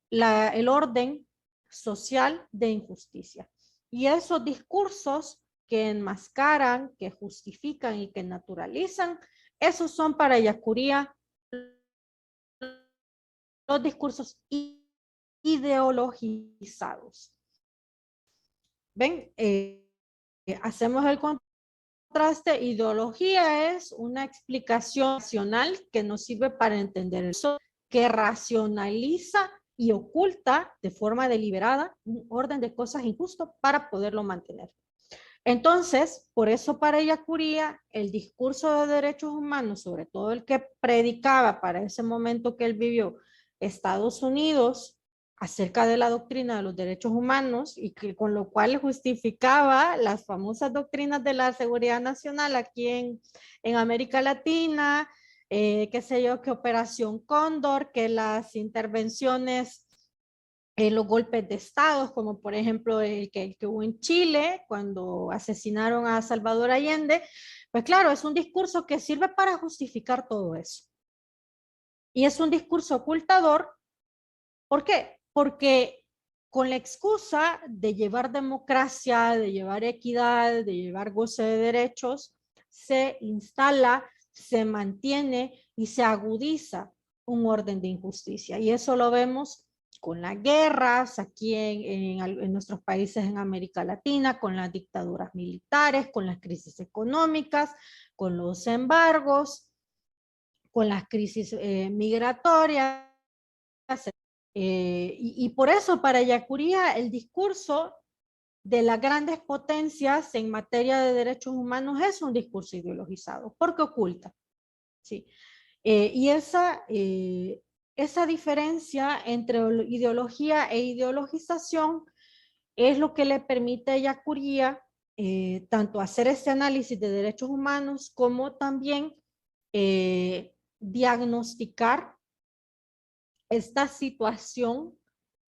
el orden social de injusticia. Y esos discursos que enmascaran, que justifican y que naturalizan, esos son para Yacuría los discursos ideologizados. ¿Ven? Hacemos el contraste. Ideología es una explicación racional que nos sirve para entender eso, que racionaliza y oculta de forma deliberada un orden de cosas injusto para poderlo mantener. Entonces, por eso para Yacuría, el discurso de derechos humanos, sobre todo el que predicaba para ese momento que él vivió Estados Unidos, acerca de la doctrina de los derechos humanos y que, con lo cual justificaba las famosas doctrinas de la seguridad nacional aquí en América Latina, qué sé yo, que Operación Cóndor, que las intervenciones los golpes de Estado, como por ejemplo el que hubo en Chile cuando asesinaron a Salvador Allende, pues claro, es un discurso que sirve para justificar todo eso. Y es un discurso ocultador. ¿Por qué? Porque con la excusa de llevar democracia, de llevar equidad, de llevar goce de derechos, se instala, se mantiene y se agudiza un orden de injusticia. Y eso lo vemos con las guerras aquí en nuestros países en América Latina, con las dictaduras militares, con las crisis económicas, con los embargos, con las crisis migratorias. Y por eso para Ellacuría el discurso de las grandes potencias en materia de derechos humanos es un discurso ideologizado, porque oculta. ¿Sí? Y esa diferencia entre ideología e ideologización es lo que le permite a Ellacuría tanto hacer este análisis de derechos humanos como también diagnosticar esta situación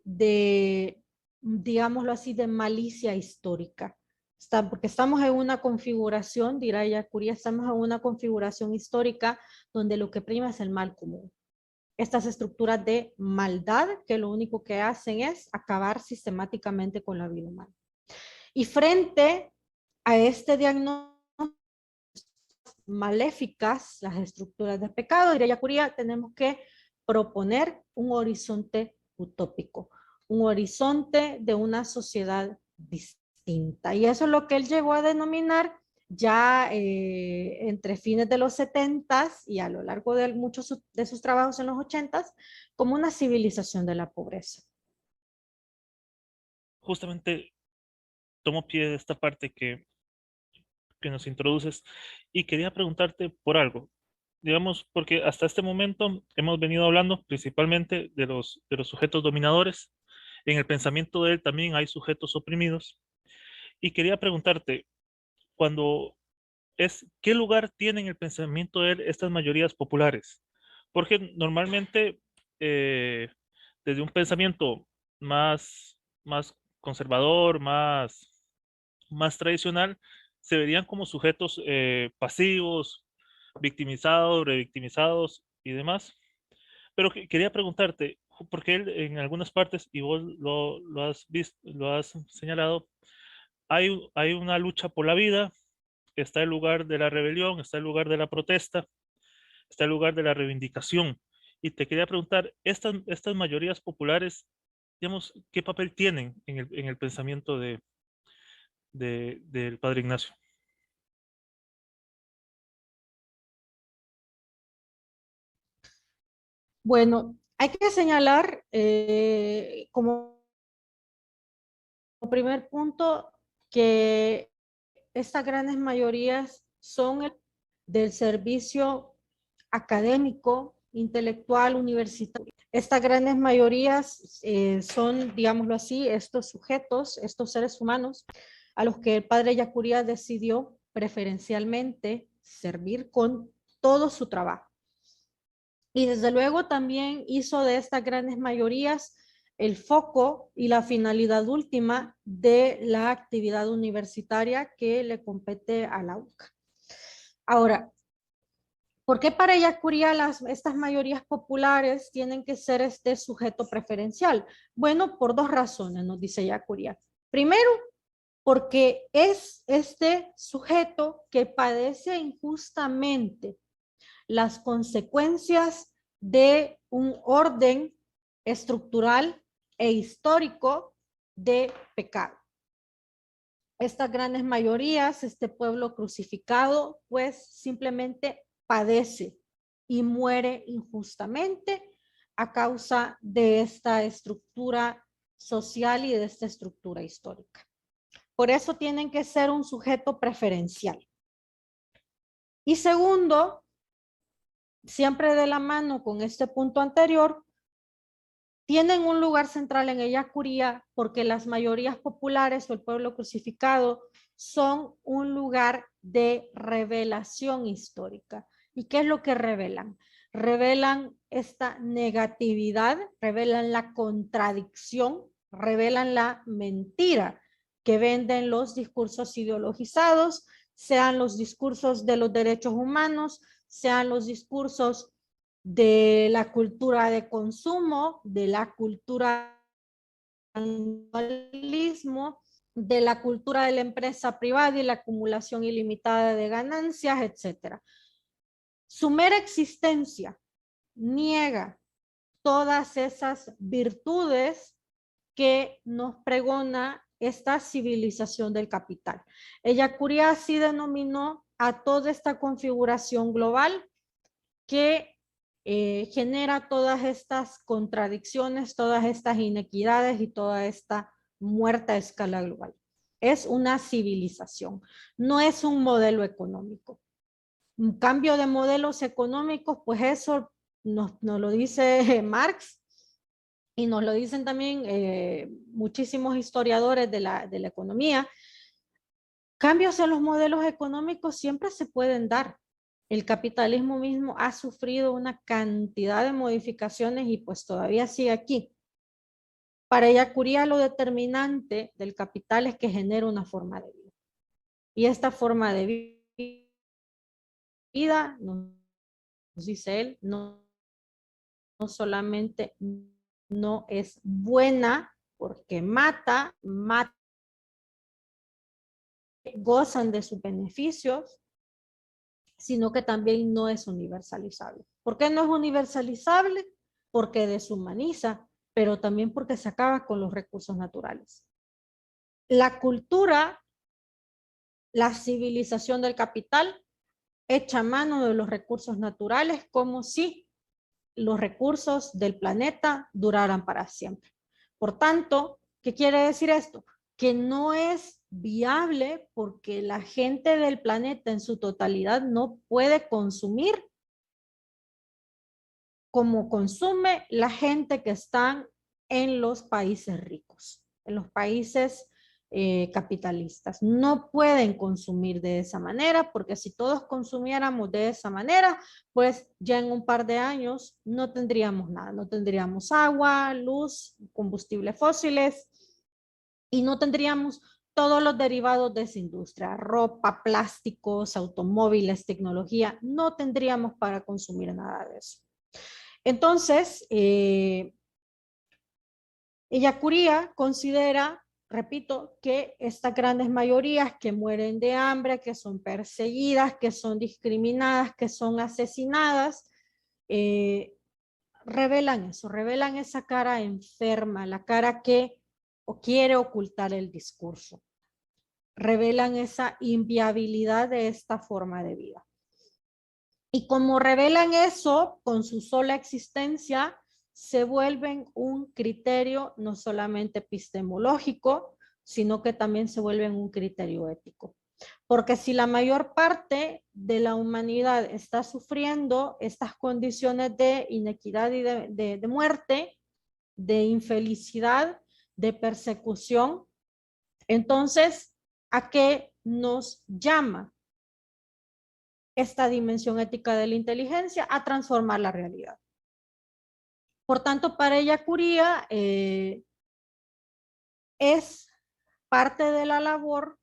de, digámoslo así, de malicia histórica. Porque estamos en una configuración, dirá Ellacuría, estamos en una configuración histórica donde lo que prima es el mal común. Estas estructuras de maldad que lo único que hacen es acabar sistemáticamente con la vida humana. Y frente a este diagnóstico maléficas, las estructuras de pecado, diría Ellacuría, tenemos que proponer un horizonte utópico, un horizonte de una sociedad distinta. Y eso es lo que él llegó a denominar ya entre fines de los 70s y a lo largo de muchos de sus trabajos en los 80s, como una civilización de la pobreza. Justamente tomo pie de esta parte que nos introduces y quería preguntarte por algo. Digamos, porque hasta este momento hemos venido hablando principalmente de los sujetos dominadores. En el pensamiento de él también hay sujetos oprimidos. Y quería preguntarte, cuando ¿qué lugar tienen en el pensamiento de él estas mayorías populares? Porque normalmente, desde un pensamiento más conservador, más tradicional, se verían como sujetos pasivos, victimizados, revictimizados y demás. Pero quería preguntarte, porque él en algunas partes, y vos lo has visto, lo has señalado, hay una lucha por la vida, está el lugar de la rebelión, está el lugar de la protesta, está el lugar de la reivindicación. Y te quería preguntar, estas mayorías populares, digamos, ¿qué papel tienen en el pensamiento del padre Ignacio? Bueno, hay que señalar como primer punto que estas grandes mayorías son del servicio académico, intelectual, universitario. Estas grandes mayorías son, digámoslo así, estos sujetos, estos seres humanos, a los que el padre Ellacuría decidió preferencialmente servir con todo su trabajo. Y desde luego también hizo de estas grandes mayorías el foco y la finalidad última de la actividad universitaria que le compete a la UCA. Ahora, ¿por qué para Ellacuría estas mayorías populares tienen que ser este sujeto preferencial? Bueno, por dos razones, nos dice Ellacuría. Primero, porque es este sujeto que padece injustamente las consecuencias de un orden estructural e histórico de pecado. Estas grandes mayorías, este pueblo crucificado, pues simplemente padece y muere injustamente a causa de esta estructura social y de esta estructura histórica. Por eso tienen que ser un sujeto preferencial. Y segundo, siempre de la mano con este punto anterior, tienen un lugar central en Ellacuría porque las mayorías populares o el pueblo crucificado son un lugar de revelación histórica. ¿Y qué es lo que revelan? Revelan esta negatividad, revelan la contradicción, revelan la mentira que venden los discursos ideologizados, sean los discursos de los derechos humanos, sean los discursos de la cultura de consumo, de la cultura individualismo, de la cultura de la empresa privada y la acumulación ilimitada de ganancias, etc. Su mera existencia niega todas esas virtudes que nos pregona esta civilización del capital. Ellacuría así denominó a toda esta configuración global que genera todas estas contradicciones, todas estas inequidades y toda esta muerte a escala global. Es una civilización, no es un modelo económico. Un cambio de modelos económicos, pues eso nos lo dice Marx y nos lo dicen también muchísimos historiadores de la economía. Cambios en los modelos económicos siempre se pueden dar. El capitalismo mismo ha sufrido una cantidad de modificaciones y pues todavía sigue aquí. Para Ellacuría lo determinante del capital es que genera una forma de vida. Y esta forma de vida, nos dice él, no solamente no es buena porque mata, gozan de sus beneficios, sino que también no es universalizable. ¿Por qué no es universalizable? Porque deshumaniza, pero también porque se acaba con los recursos naturales. La cultura, la civilización del capital, echa mano de los recursos naturales como si los recursos del planeta duraran para siempre. Por tanto, ¿qué quiere decir esto? Que no es viable porque la gente del planeta en su totalidad no puede consumir como consume la gente que están en los países ricos, en los países capitalistas. No pueden consumir de esa manera porque si todos consumiéramos de esa manera, pues ya en un par de años no tendríamos nada, no tendríamos agua, luz, combustibles fósiles y no tendríamos todos los derivados de esa industria, ropa, plásticos, automóviles, tecnología, no tendríamos para consumir nada de eso. Entonces, Ellacuría considera, repito, que estas grandes mayorías que mueren de hambre, que son perseguidas, que son discriminadas, que son asesinadas, revelan eso, revelan esa cara enferma, la cara que quiere ocultar el discurso. Revelan esa inviabilidad de esta forma de vida. Y como revelan eso con su sola existencia, se vuelven un criterio no solamente epistemológico, sino que también se vuelven un criterio ético. Porque si la mayor parte de la humanidad está sufriendo estas condiciones de inequidad y de muerte, de infelicidad, de persecución, entonces, ¿a qué nos llama esta dimensión ética de la inteligencia? A transformar la realidad. Por tanto, para Ellacuría es parte de la labor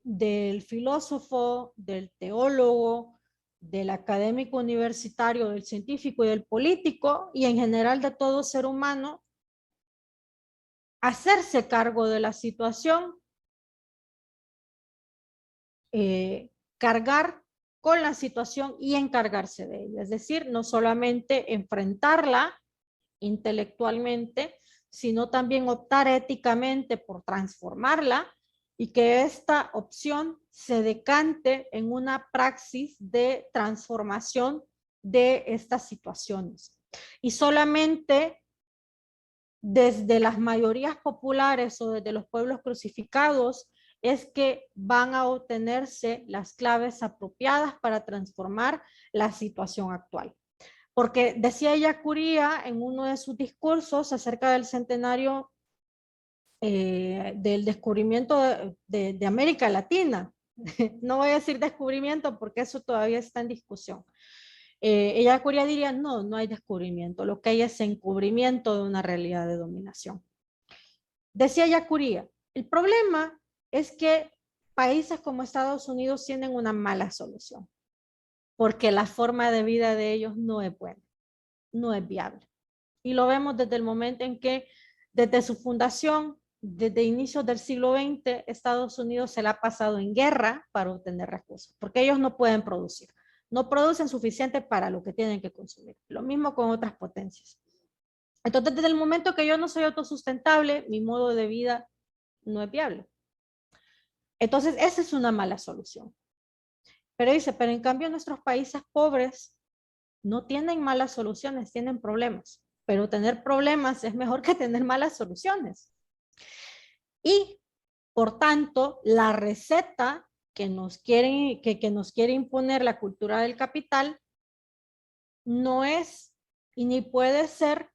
del filósofo, del teólogo, del académico universitario, del científico y del político, y en general de todo ser humano, hacerse cargo de la situación, cargar con la situación y encargarse de ella. Es decir, no solamente enfrentarla intelectualmente, sino también optar éticamente por transformarla y que esta opción se decante en una praxis de transformación de estas situaciones. Y solamente desde las mayorías populares o desde los pueblos crucificados es que van a obtenerse las claves apropiadas para transformar la situación actual. Porque decía Ellacuría en uno de sus discursos acerca del centenario del descubrimiento de América Latina. No voy a decir descubrimiento porque eso todavía está en discusión. Ellacuría diría, no, no hay descubrimiento, lo que hay es encubrimiento de una realidad de dominación. Decía Ellacuría, el problema es que países como Estados Unidos tienen una mala solución, porque la forma de vida de ellos no es buena, no es viable. Y lo vemos desde el momento en que, desde su fundación, desde inicios del siglo XX, Estados Unidos se la ha pasado en guerra para obtener recursos, porque ellos no pueden producir. No producen suficiente para lo que tienen que consumir. Lo mismo con otras potencias. Entonces, desde el momento que yo no soy autosustentable, mi modo de vida no es viable. Entonces, esa es una mala solución. Pero dice, pero en cambio nuestros países pobres no tienen malas soluciones, tienen problemas. Pero tener problemas es mejor que tener malas soluciones. Y, por tanto, la receta que nos quiere imponer la cultura del capital no es y ni puede ser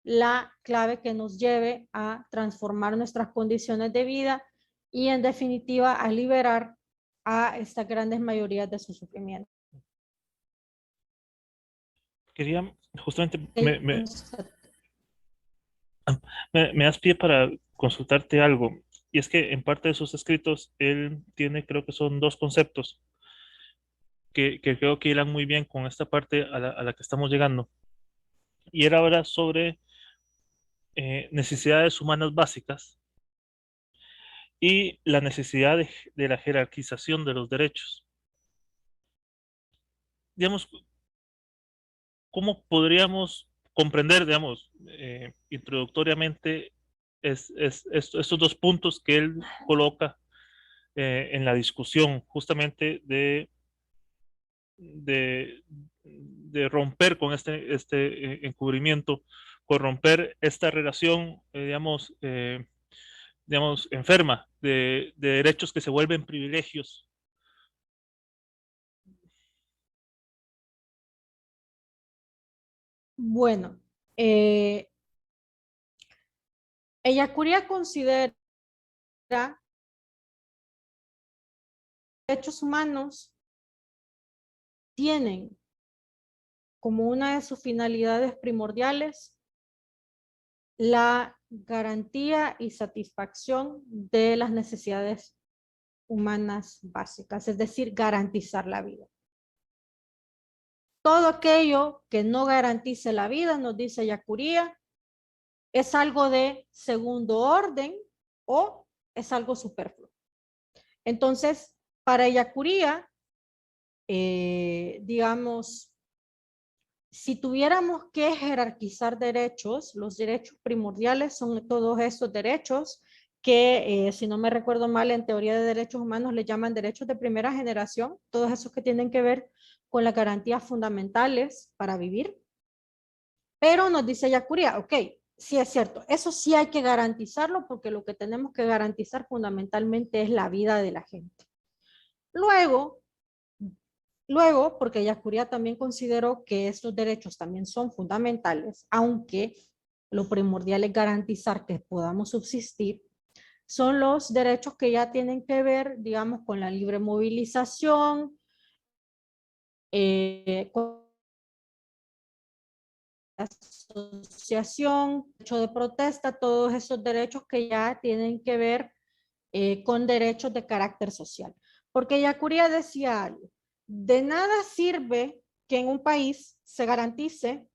la clave que nos lleve a transformar nuestras condiciones de vida y, en definitiva, a liberar a estas grandes mayorías de su sufrimiento. Quería, justamente, Entonces, me das pie para consultarte algo. Y es que en parte de sus escritos, él tiene, creo que son dos conceptos que creo que irán muy bien con esta parte a la que estamos llegando. Y era ahora sobre necesidades humanas básicas y la necesidad de la jerarquización de los derechos. Digamos, ¿cómo podríamos comprender, digamos, introductoriamente estos dos puntos que él coloca en la discusión justamente de, de romper con este encubrimiento, con romper esta relación, digamos, enferma de derechos que se vuelven privilegios? bueno, Ellacuría considera que derechos humanos tienen como una de sus finalidades primordiales la garantía y satisfacción de las necesidades humanas básicas, es decir, garantizar la vida. Todo aquello que no garantice la vida, nos dice Ellacuría, es algo de segundo orden o es algo superfluo. Entonces, para Ellacuría, digamos, si tuviéramos que jerarquizar derechos, los derechos primordiales son todos esos derechos que, si no me recuerdo mal, en teoría de derechos humanos le llaman derechos de primera generación, todos esos que tienen que ver con las garantías fundamentales para vivir. Pero nos dice Ellacuría, ok, sí es cierto, eso sí hay que garantizarlo porque lo que tenemos que garantizar fundamentalmente es la vida de la gente. Luego, porque Ellacuría también consideró que estos derechos también son fundamentales, aunque lo primordial es garantizar que podamos subsistir, son los derechos que ya tienen que ver, digamos, con la libre movilización, con la asociación, derecho de protesta, todos esos derechos que ya tienen que ver con derechos de carácter social. Porque Ellacuría decía algo, de nada sirve que en un país se garantice,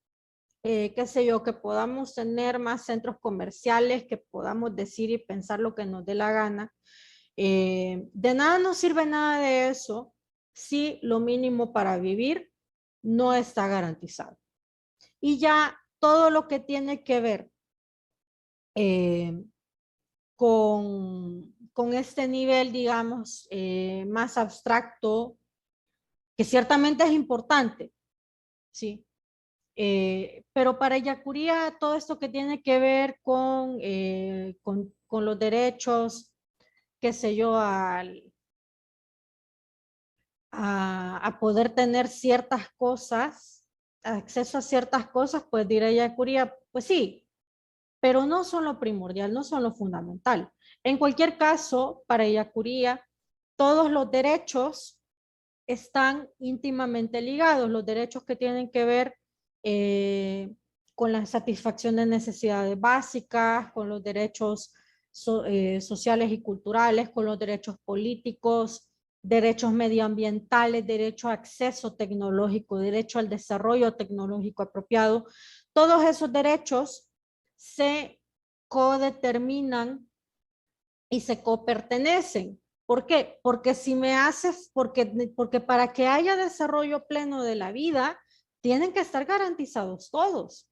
qué sé yo, que podamos tener más centros comerciales, que podamos decir y pensar lo que nos dé la gana. De nada nos sirve nada de eso si lo mínimo para vivir no está garantizado. Y ya todo lo que tiene que ver eh, con este nivel, digamos, más abstracto, que ciertamente es importante, ¿sí? Pero para Ellacuría, todo esto que tiene que ver con los derechos, qué sé yo, a poder tener ciertas cosas, acceso a ciertas cosas, pues dirá Yacuría, pues sí, pero no son lo primordial, no son lo fundamental. En cualquier caso, para Yacuría, todos los derechos están íntimamente ligados, los derechos que tienen que ver con la satisfacción de necesidades básicas, con los derechos sociales y culturales, con los derechos políticos, derechos medioambientales, derecho a acceso tecnológico, derecho al desarrollo tecnológico apropiado. Todos esos derechos se codeterminan y se copertenecen. ¿Por qué? Porque si me haces, porque para que haya desarrollo pleno de la vida, tienen que estar garantizados todos,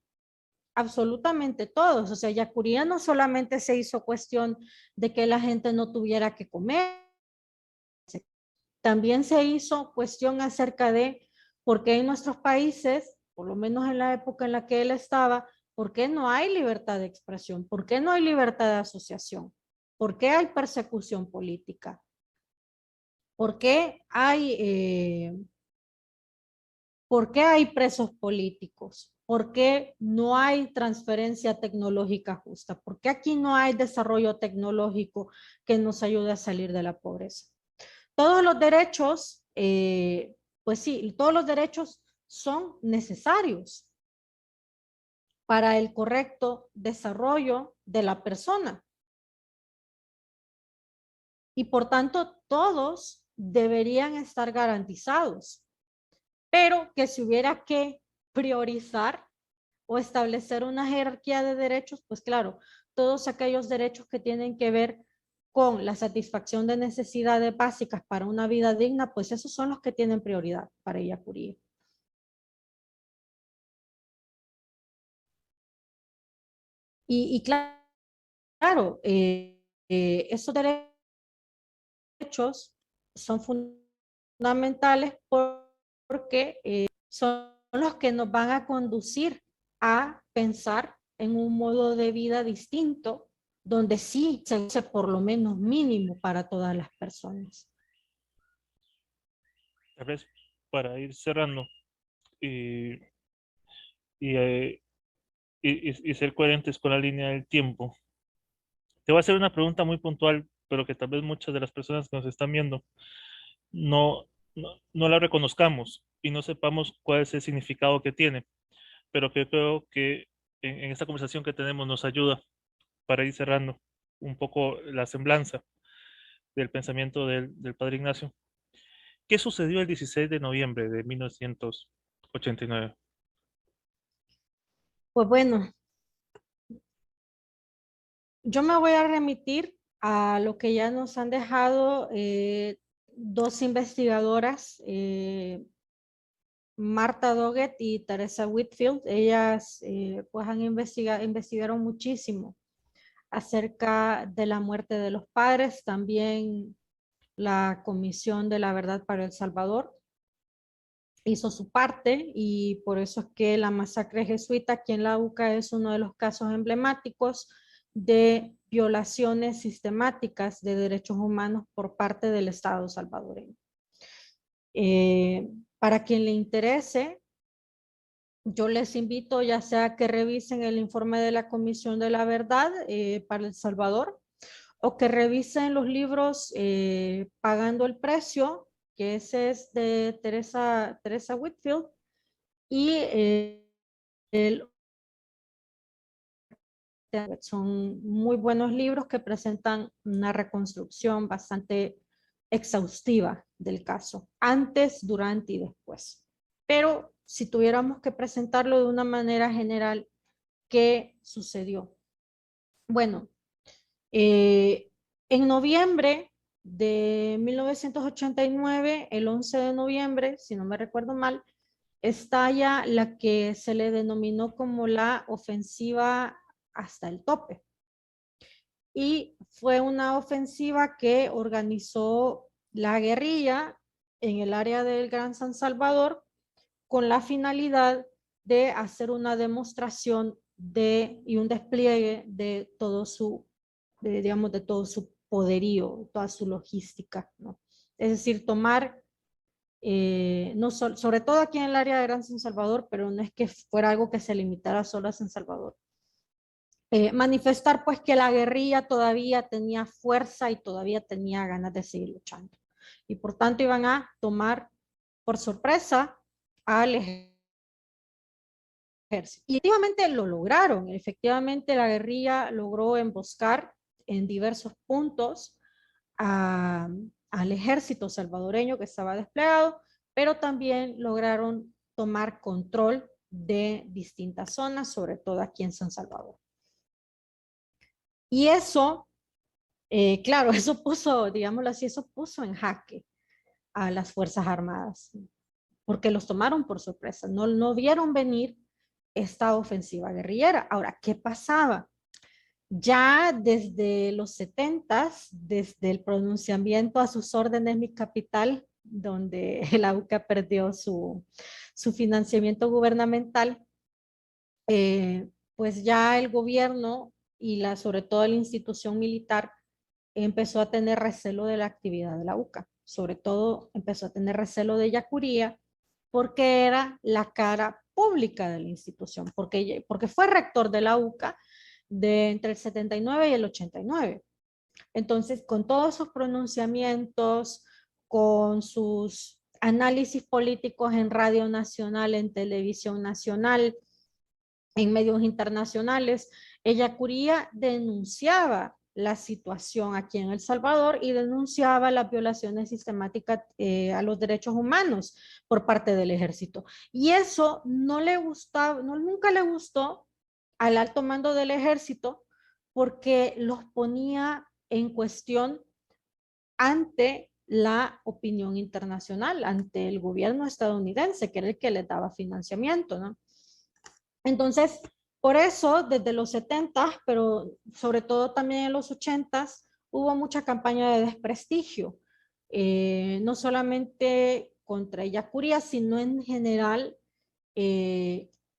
absolutamente todos. O sea, Yacuría no solamente se hizo cuestión de que la gente no tuviera que comer, también se hizo cuestión acerca de por qué en nuestros países, por lo menos en la época en la que él estaba, por qué no hay libertad de expresión, por qué no hay libertad de asociación, por qué hay persecución política, por qué hay presos políticos, por qué no hay transferencia tecnológica justa, por qué aquí no hay desarrollo tecnológico que nos ayude a salir de la pobreza. Todos los derechos, pues sí, todos los derechos son necesarios para el correcto desarrollo de la persona. Y por tanto, todos deberían estar garantizados. Pero que si hubiera que priorizar o establecer una jerarquía de derechos, pues claro, todos aquellos derechos que tienen que ver con la satisfacción de necesidades básicas para una vida digna, pues esos son los que tienen prioridad para Yacurí. Y claro, esos derechos son fundamentales porque son los que nos van a conducir a pensar en un modo de vida distinto, donde sí se use por lo menos mínimo para todas las personas. Tal vez para ir cerrando y, y, eh, y ser coherentes con la línea del tiempo, te voy a hacer una pregunta muy puntual, pero que tal vez muchas de las personas que nos están viendo no, no la reconozcamos y no sepamos cuál es el significado que tiene, pero que creo que en esta conversación que tenemos nos ayuda para ir cerrando un poco la semblanza del pensamiento del padre Ignacio. ¿Qué sucedió el 16 de noviembre de 1989? Pues bueno, yo me voy a remitir a lo que ya nos han dejado dos investigadoras, Marta Doggett y Teresa Whitfield. Ellas pues investigaron muchísimo acerca de la muerte de los padres, también la Comisión de la Verdad para El Salvador hizo su parte y por eso es que la masacre jesuita aquí en la UCA es uno de los casos emblemáticos de violaciones sistemáticas de derechos humanos por parte del Estado salvadoreño. Para quien le interese, yo les invito ya sea que revisen el informe de la Comisión de la Verdad para El Salvador o que revisen los libros Pagando el Precio, que ese es de Teresa Whitfield, y son muy buenos libros que presentan una reconstrucción bastante exhaustiva del caso, antes, durante y después. Pero si tuviéramos que presentarlo de una manera general, ¿qué sucedió? Bueno, en noviembre de 1989, el 11 de noviembre, si no me recuerdo mal, estalla la que se le denominó como la ofensiva hasta el tope. Y fue una ofensiva que organizó la guerrilla en el área del Gran San Salvador con la finalidad de hacer una demostración y un despliegue de todo su, digamos, de todo su poderío, toda su logística, ¿no? Es decir, tomar no sobre todo aquí en el área de Gran San Salvador, pero no es que fuera algo que se limitara solo a San Salvador. Manifestar pues que la guerrilla todavía tenía fuerza y todavía tenía ganas de seguir luchando. Y por tanto iban a tomar por sorpresa al ejército. Y efectivamente lo lograron. Efectivamente la guerrilla logró emboscar en diversos puntos al ejército salvadoreño que estaba desplegado, pero también lograron tomar control de distintas zonas, sobre todo aquí en San Salvador. Y eso, claro, eso puso, digámoslo así, eso puso en jaque a las Fuerzas Armadas, porque los tomaron por sorpresa, no vieron venir esta ofensiva guerrillera. Ahora, ¿qué pasaba? Ya desde los 70s, desde el pronunciamiento a sus órdenes Mi Capital, donde el AUCA perdió su financiamiento gubernamental, pues ya el gobierno y sobre todo la institución militar empezó a tener recelo de la actividad de la UCA. Sobre todo empezó a tener recelo de Yacuría porque era la cara pública de la institución, porque fue rector de la UCA entre el 79 y el 89. Entonces, con todos sus pronunciamientos, con sus análisis políticos en Radio Nacional, en Televisión Nacional, en medios internacionales, Ellacuría denunciaba la situación aquí en El Salvador y denunciaba las violaciones sistemáticas a los derechos humanos por parte del ejército. Y eso no le gustaba, nunca le gustó al alto mando del ejército porque los ponía en cuestión ante la opinión internacional, ante el gobierno estadounidense, que era el que les daba financiamiento, ¿no? Entonces, por eso, desde los 70, pero sobre todo también en los 80, hubo mucha campaña de desprestigio, no solamente contra Yacuría, sino en general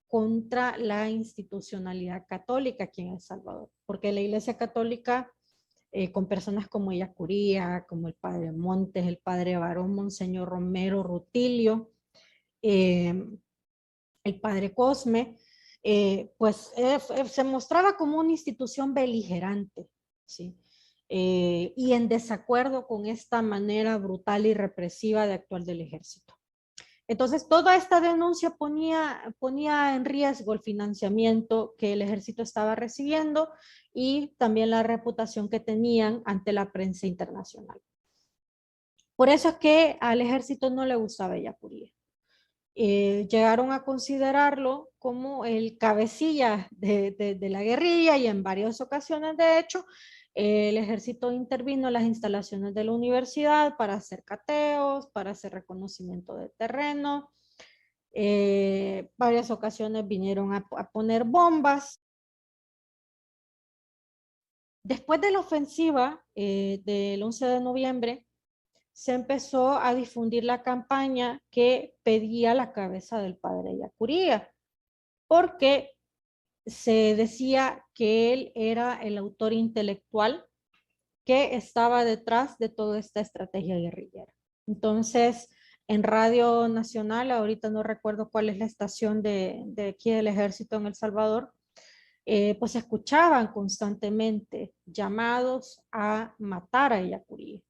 contra la institucionalidad católica aquí en El Salvador, porque la Iglesia Católica, con personas como Yacuría, como el Padre Montes, el Padre Barón, Monseñor Romero, Rutilio, el Padre Cosme, se mostraba como una institución beligerante, ¿sí? Y en desacuerdo con esta manera brutal y represiva de actuar del ejército. Entonces, toda esta denuncia ponía en riesgo el financiamiento que el ejército estaba recibiendo y también la reputación que tenían ante la prensa internacional. Por eso es que al ejército no le gustaba Yacuría. Llegaron a considerarlo como el cabecilla de la guerrilla y en varias ocasiones, de hecho, el ejército intervino en las instalaciones de la universidad para hacer cateos, para hacer reconocimiento de terreno. Varias ocasiones vinieron a poner bombas. Después de la ofensiva del 11 de noviembre, se empezó a difundir la campaña que pedía la cabeza del padre Yacuría, porque se decía que él era el autor intelectual que estaba detrás de toda esta estrategia guerrillera. Entonces, en Radio Nacional, ahorita no recuerdo cuál es la estación de aquí del ejército en El Salvador, pues se escuchaban constantemente llamados a matar a Yacuría.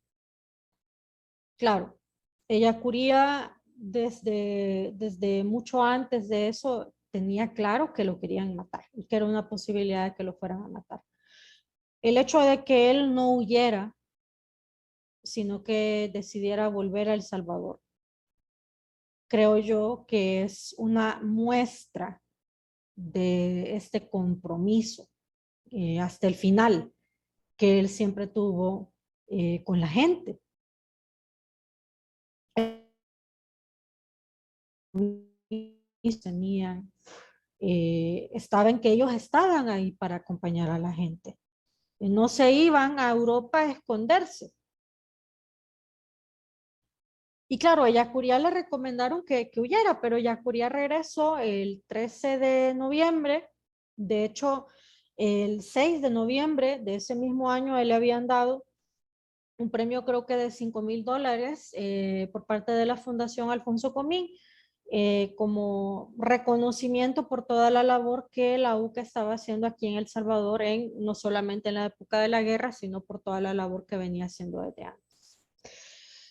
Claro, Ellacuría desde mucho antes de eso tenía claro que lo querían matar y que era una posibilidad de que lo fueran a matar. El hecho de que él no huyera, sino que decidiera volver a El Salvador, creo yo que es una muestra de este compromiso hasta el final que él siempre tuvo con la gente. Tenían, estaban que ellos estaban ahí para acompañar a la gente. No se iban a Europa a esconderse. Y claro, a Yacuría le recomendaron que huyera, pero Yacuría regresó el 13 de noviembre. De hecho, el 6 de noviembre de ese mismo año, él le habían dado un premio creo que de $5,000 por parte de la Fundación Alfonso Comín, como reconocimiento por toda la labor que la UCA estaba haciendo aquí en El Salvador, no solamente en la época de la guerra, sino por toda la labor que venía haciendo desde antes.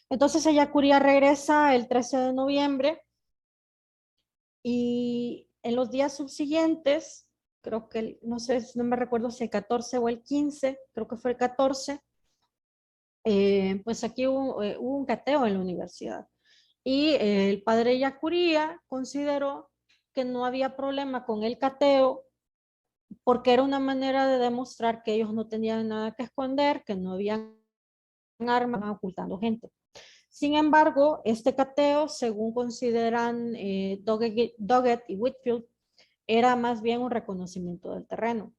Entonces ella Curía regresa el 13 de noviembre y en los días subsiguientes, creo que, no sé, no me recuerdo si el 14 o el 15, creo que fue el 14, pues aquí hubo un cateo en la universidad. Y el padre Yacuría consideró que no había problema con el cateo porque era una manera de demostrar que ellos no tenían nada que esconder, que no habían armas ocultando gente. Sin embargo, este cateo, según consideran Doggett y Whitfield, era más bien un reconocimiento del terreno.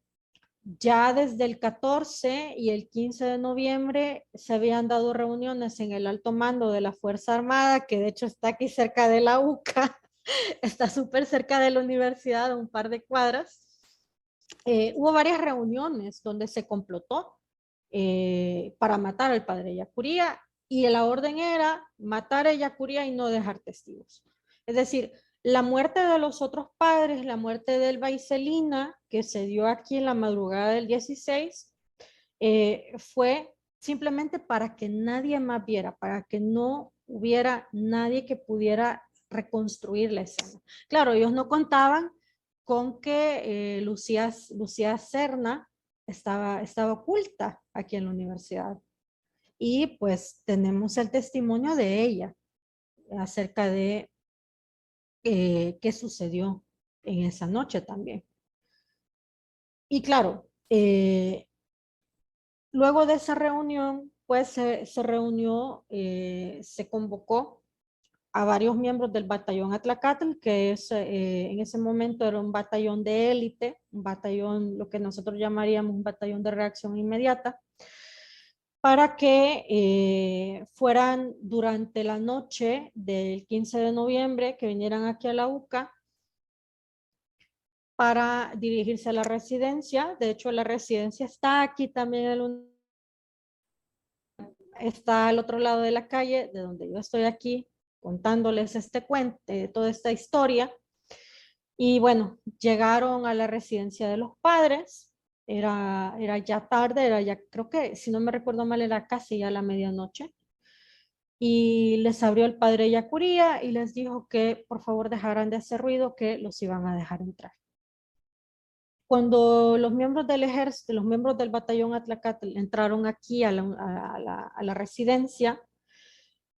Ya desde el 14 y el 15 de noviembre se habían dado reuniones en el alto mando de la Fuerza Armada, que de hecho está aquí cerca de la UCA, está súper cerca de la universidad, a un par de cuadras. Hubo varias reuniones donde se complotó para matar al padre Yacuría y la orden era matar a Yacuría y no dejar testigos. Es decir, la muerte de los otros padres, la muerte del Baicelina, que se dio aquí en la madrugada del 16, fue simplemente para que nadie más viera, para que no hubiera nadie que pudiera reconstruir la escena. Claro, ellos no contaban con que Lucía Serna estaba oculta aquí en la universidad. Y pues tenemos el testimonio de ella acerca de qué sucedió en esa noche también. Y claro, luego de esa reunión, pues se reunió, se convocó a varios miembros del batallón Atlacatl, que en ese momento era un batallón de élite, un batallón, lo que nosotros llamaríamos un batallón de reacción inmediata, para que fueran durante la noche del 15 de noviembre, que vinieran aquí a la UCA para dirigirse a la residencia. De hecho, la residencia está aquí también, está al otro lado de la calle, de donde yo estoy aquí contándoles este cuento, toda esta historia. Y bueno, llegaron a la residencia de los padres, era ya tarde, era ya, creo que si no me recuerdo mal, era casi ya la medianoche. Y les abrió el padre Yacuría y les dijo que por favor dejaran de hacer ruido, que los iban a dejar entrar. Cuando los miembros del ejército, los miembros del batallón Atlacatl entraron aquí a la residencia,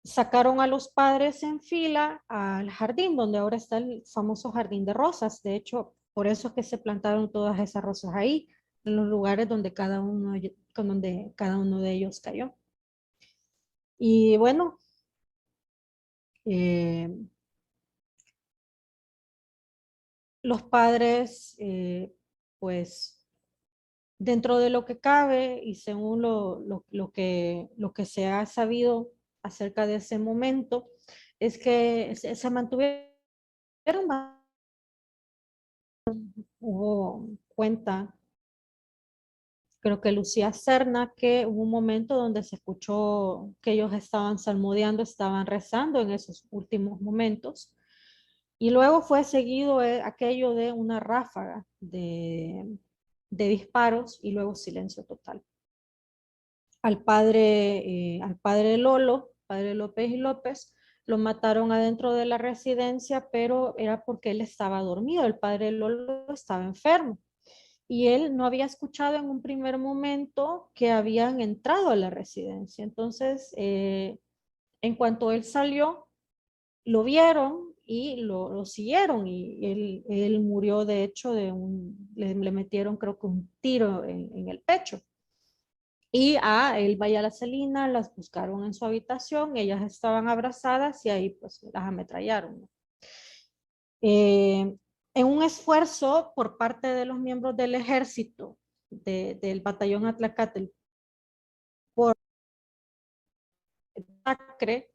sacaron a los padres en fila al jardín, donde ahora está el famoso jardín de rosas. De hecho, por eso es que se plantaron todas esas rosas ahí, en los lugares donde donde cada uno de ellos cayó. Y bueno, eh, los padres, pues, dentro de lo que cabe y según lo que se ha sabido acerca de ese momento, es que se mantuvieron, hubo cuenta, creo que Lucía Serna, que hubo un momento donde se escuchó que ellos estaban salmodiando, estaban rezando en esos últimos momentos. Y luego fue seguido aquello de una ráfaga de disparos y luego silencio total. Al padre Lolo, padre López y López, lo mataron adentro de la residencia, pero era porque él estaba dormido. El padre Lolo estaba enfermo y él no había escuchado en un primer momento que habían entrado a la residencia. Entonces, en cuanto él salió, lo vieron y lo siguieron y él murió de hecho le metieron creo que un tiro en el pecho. Y a Elba y a la Celina las buscaron en su habitación, ellas estaban abrazadas y ahí pues las ametrallaron, ¿no? En un esfuerzo por parte de los miembros del ejército del batallón Atlacatl por Acre,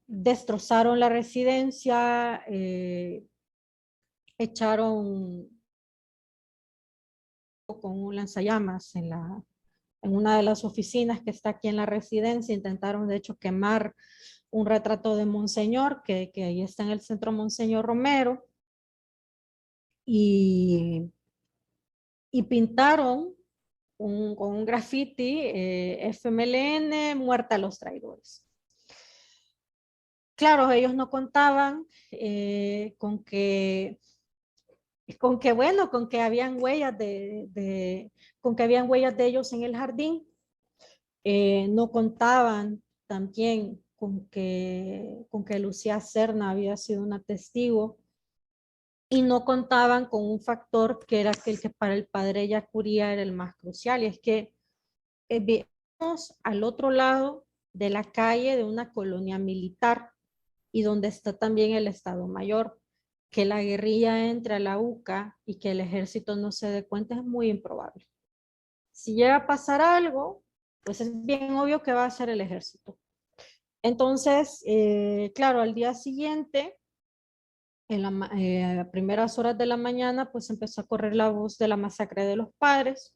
destrozaron la residencia, echaron con un lanzallamas en una de las oficinas que está aquí en la residencia, intentaron de hecho quemar un retrato de Monseñor, que ahí está en el centro Monseñor Romero, y, y pintaron con un graffiti, FMLN, muerta a los traidores. Claro, ellos no contaban bueno, con que habían huellas con que habían huellas de ellos en el jardín. No contaban también con que Lucía Serna había sido una testigo, y no contaban con un factor que era aquel que para el padre Yacuría era el más crucial, y es que vivimos al otro lado de la calle de una colonia militar, y donde está también el Estado Mayor. Que la guerrilla entre a la UCA y que el ejército no se dé cuenta es muy improbable. Si llega a pasar algo, pues es bien obvio que va a ser el ejército. Entonces, claro, al día siguiente, a primeras horas de la mañana, pues empezó a correr la voz de la masacre de los padres.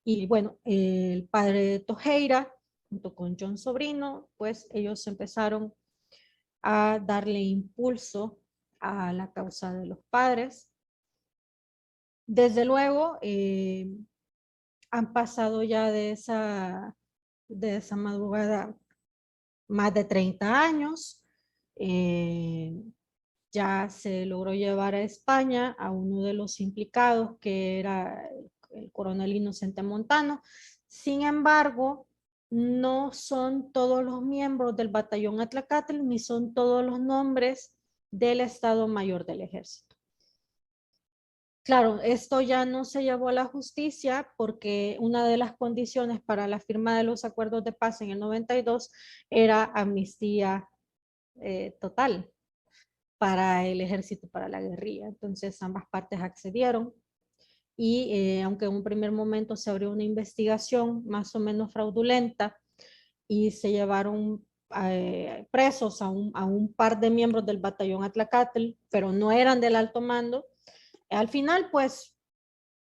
Y bueno, el padre Tojeira, junto con John Sobrino, pues ellos empezaron a darle impulso a la causa de los padres. Desde luego, han pasado ya de esa madrugada más de 30 años. Eh, ya se logró llevar a España a uno de los implicados, que era el coronel Inocente Montano. Sin embargo, no son todos los miembros del batallón Atlacatl, ni son todos los nombres del Estado Mayor del Ejército. Claro, esto ya no se llevó a la justicia porque una de las condiciones para la firma de los acuerdos de paz en el 92 era amnistía total para el ejército, para la guerrilla. Entonces ambas partes accedieron, y aunque en un primer momento se abrió una investigación más o menos fraudulenta y se llevaron presos a un par de miembros del batallón Atlacatl, pero no eran del alto mando, al final pues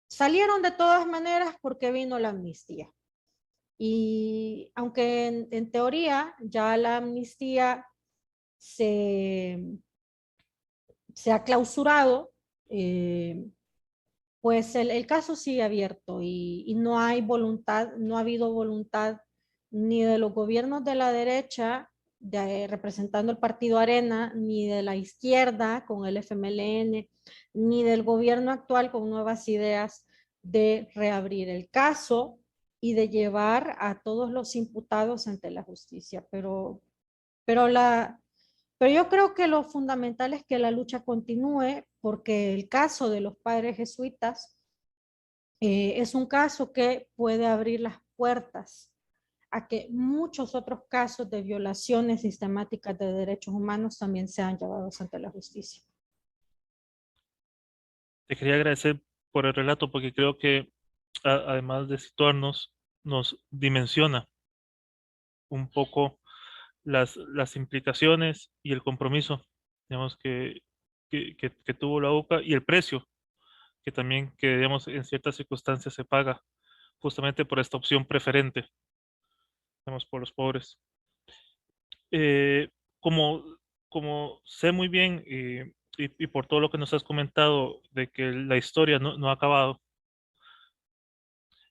salieron de todas maneras porque vino la amnistía. Y aunque en teoría ya la amnistía se ha clausurado, pues el caso sigue abierto, y no hay voluntad, no ha habido voluntad ni de los gobiernos de la derecha, representando el partido Arena, ni de la izquierda con el FMLN, ni del gobierno actual con Nuevas Ideas, de reabrir el caso y de llevar a todos los imputados ante la justicia. Pero pero yo creo que lo fundamental es que la lucha continúe, porque el caso de los padres jesuitas es un caso que puede abrir las puertas a que muchos otros casos de violaciones sistemáticas de derechos humanos también sean llevados ante la justicia. Te quería agradecer por el relato porque creo que además de situarnos, nos dimensiona un poco las implicaciones y el compromiso, digamos, que tuvo la UCA, y el precio que también, que digamos, en ciertas circunstancias se paga justamente por esta opción preferente, digamos, por los pobres. Eh, como, como sé muy bien, y por todo lo que nos has comentado de que la historia no ha acabado,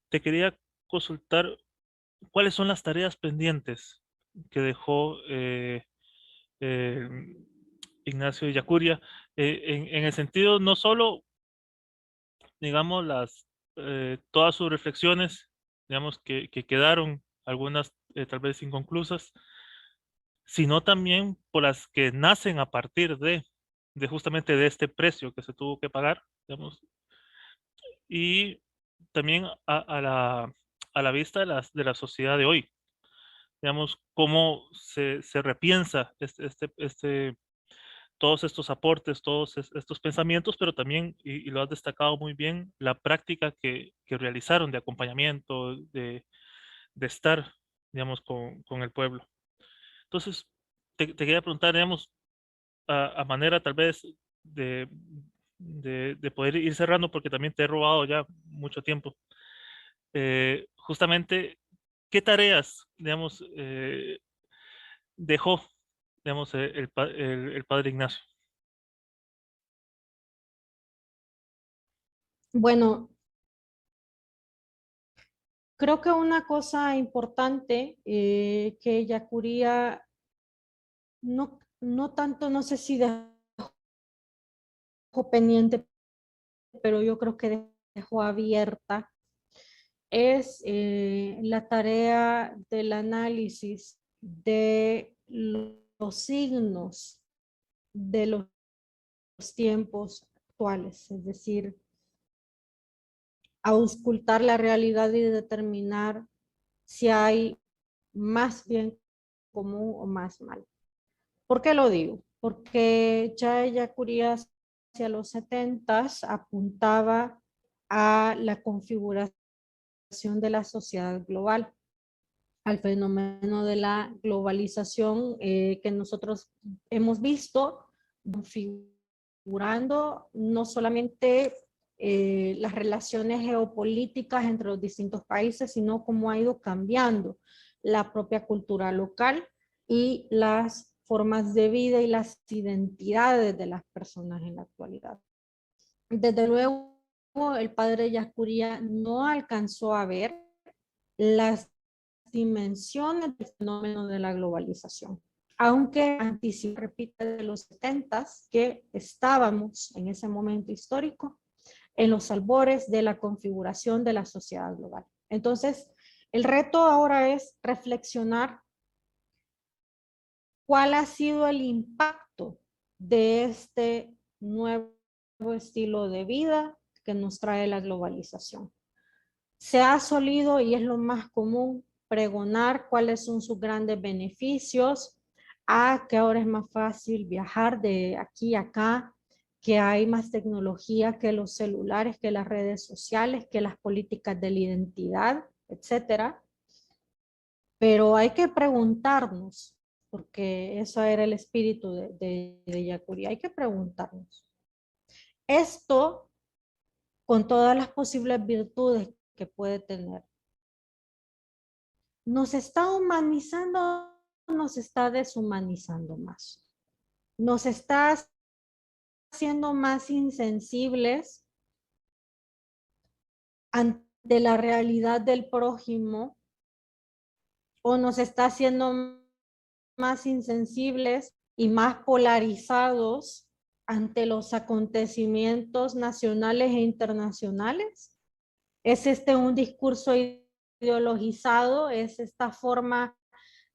te quería consultar cuáles son las tareas pendientes que dejó eh, Ignacio de Yacuria, en el sentido no solo, digamos, todas sus reflexiones, digamos, que quedaron, algunas tal vez inconclusas, sino también por las que nacen a partir de justamente de este precio que se tuvo que pagar, digamos, y también a la vista de la sociedad de hoy, digamos, cómo se repiensa todos estos aportes, todos estos pensamientos, pero también, y lo has destacado muy bien, la práctica que realizaron de acompañamiento, de estar, digamos, con el pueblo. Entonces, te quería preguntar, digamos, a manera tal vez de poder ir cerrando, porque también te he robado ya mucho tiempo. justamente, ¿qué tareas, digamos, dejó, digamos, el padre Ignacio? Bueno, creo que una cosa importante que Yacuría no tanto, no sé si dejó pendiente, pero yo creo que dejó abierta, es la tarea del análisis de los signos de los tiempos actuales, es decir, auscultar la realidad y determinar si hay más bien común o más mal. ¿Por qué lo digo? Porque ya Yacuría hacia los 70 apuntaba a la configuración de la sociedad global, al fenómeno de la globalización que nosotros hemos visto configurando no solamente las relaciones geopolíticas entre los distintos países, sino cómo ha ido cambiando la propia cultura local y las formas de vida y las identidades de las personas en la actualidad. Desde luego, el padre Yacuría no alcanzó a ver las dimensiones del fenómeno de la globalización. Aunque anticipa, repite, de los 70 que estábamos en ese momento histórico en los albores de la configuración de la sociedad global. Entonces, el reto ahora es reflexionar cuál ha sido el impacto de este nuevo estilo de vida que nos trae la globalización. Se ha solido, y es lo más común, pregonar cuáles son sus grandes beneficios, que ahora es más fácil viajar de aquí a acá, que hay más tecnología que los celulares, que las redes sociales, que las políticas de la identidad, etcétera. Pero hay que preguntarnos, porque eso era el espíritu de Yacurí, hay que preguntarnos. Esto, con todas las posibles virtudes que puede tener, ¿nos está humanizando o nos está deshumanizando más? ¿Nos está haciendo más insensibles ante la realidad del prójimo o nos está haciendo más insensibles y más polarizados ante los acontecimientos nacionales e internacionales? ¿Es este un discurso ideologizado? ¿Es esta forma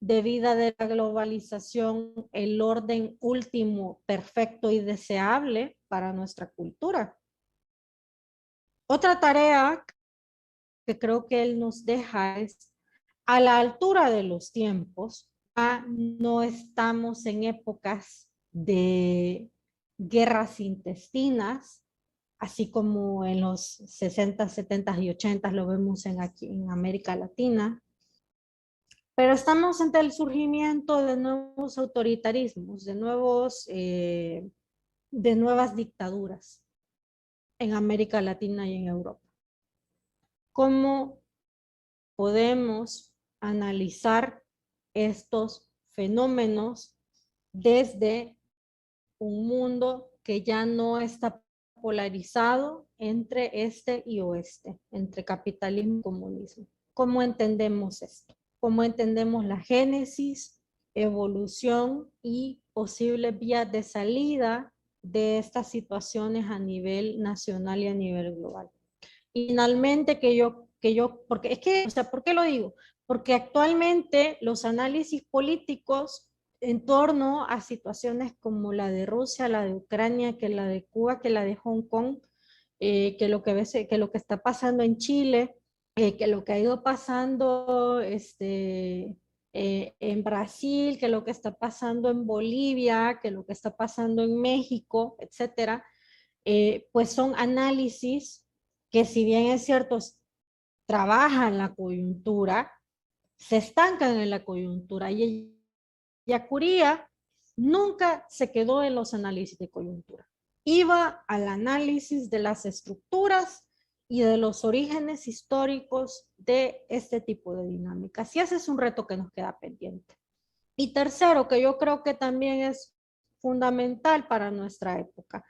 de vida de la globalización el orden último, perfecto y deseable para nuestra cultura? Otra tarea que creo que él nos deja es, a la altura de los tiempos, no estamos en épocas de guerras intestinas, así como en los 60, 70 y 80 lo vemos aquí en América Latina, pero estamos ante el surgimiento de nuevos autoritarismos, de nuevas dictaduras en América Latina y en Europa. ¿Cómo podemos analizar estos fenómenos desde un mundo que ya no está polarizado entre este y oeste, entre capitalismo y comunismo? ¿Cómo entendemos esto? ¿Cómo entendemos la génesis, evolución y posibles vías de salida de estas situaciones a nivel nacional y a nivel global? Y finalmente porque es que, o sea, ¿por qué lo digo? Porque actualmente los análisis políticos en torno a situaciones como la de Rusia, la de Ucrania, que la de Cuba, que la de Hong Kong, que lo que está pasando en Chile, que lo que ha ido pasando en Brasil, que lo que está pasando en Bolivia, que lo que está pasando en México, etcétera, pues son análisis que, si bien es cierto, trabajan la coyuntura, se estancan en la coyuntura. Y Yacuría nunca se quedó en los análisis de coyuntura. Iba al análisis de las estructuras y de los orígenes históricos de este tipo de dinámicas. Y ese es un reto que nos queda pendiente. Y tercero, que yo creo que también es fundamental para nuestra época,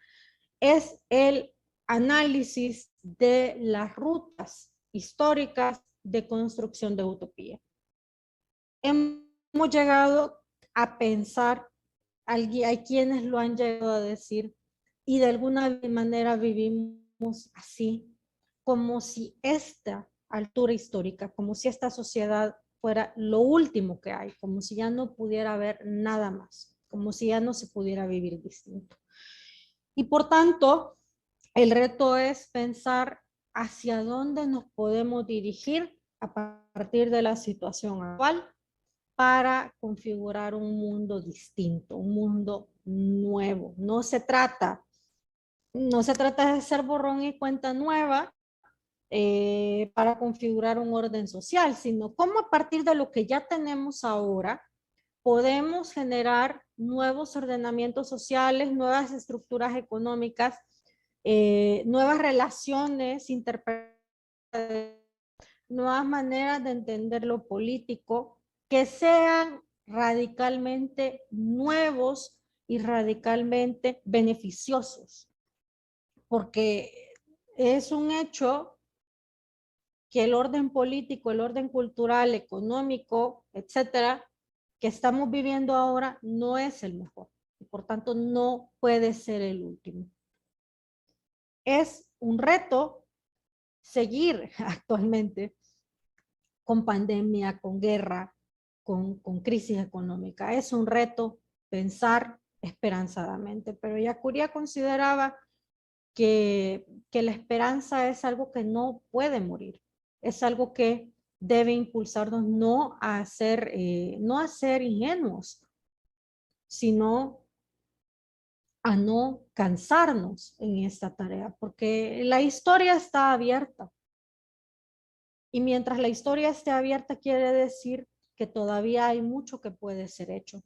es el análisis de las rutas históricas de construcción de utopía. Hemos llegado a pensar, hay quienes lo han llegado a decir, y de alguna manera vivimos así, como si esta altura histórica, como si esta sociedad fuera lo último que hay, como si ya no pudiera haber nada más, como si ya no se pudiera vivir distinto. Y por tanto, el reto es pensar hacia dónde nos podemos dirigir a partir de la situación actual para configurar un mundo distinto, un mundo nuevo. No se trata de hacer borrón y cuenta nueva para configurar un orden social, sino cómo a partir de lo que ya tenemos ahora podemos generar nuevos ordenamientos sociales, nuevas estructuras económicas, nuevas relaciones interpersonales, nuevas maneras de entender lo político que sean radicalmente nuevos y radicalmente beneficiosos, porque es un hecho que el orden político, el orden cultural, económico, etcétera, que estamos viviendo ahora no es el mejor y por tanto no puede ser el último. Es un reto seguir actualmente con pandemia, con guerra, con crisis económica. Es un reto pensar esperanzadamente, pero Yacuría consideraba que la esperanza es algo que no puede morir, es algo que debe impulsarnos no a ser ingenuos, sino a no cansarnos en esta tarea, porque la historia está abierta. Y mientras la historia esté abierta, quiere decir que todavía hay mucho que puede ser hecho,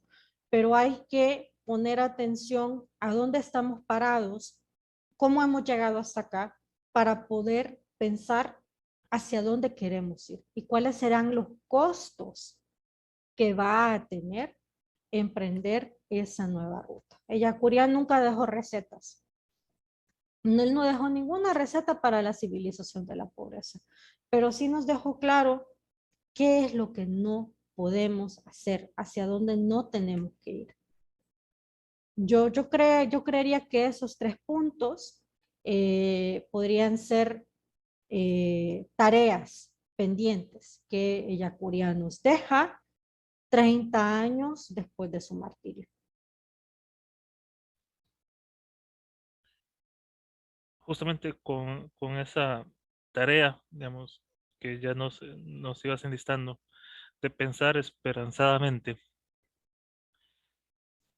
pero hay que poner atención a dónde estamos parados, cómo hemos llegado hasta acá, para poder pensar hacia dónde queremos ir y cuáles serán los costos que va a tener emprender esa nueva ruta. Ellacuría nunca dejó recetas. Él no dejó ninguna receta para la civilización de la pobreza, pero sí nos dejó claro qué es lo que no podemos hacer, hacia dónde no tenemos que ir. Yo creería que esos 3 puntos podrían ser tareas pendientes que Ellacuría nos deja 30 años después de su martirio. Justamente con esa tarea, digamos, que ya nos ibas enlistando, de pensar esperanzadamente.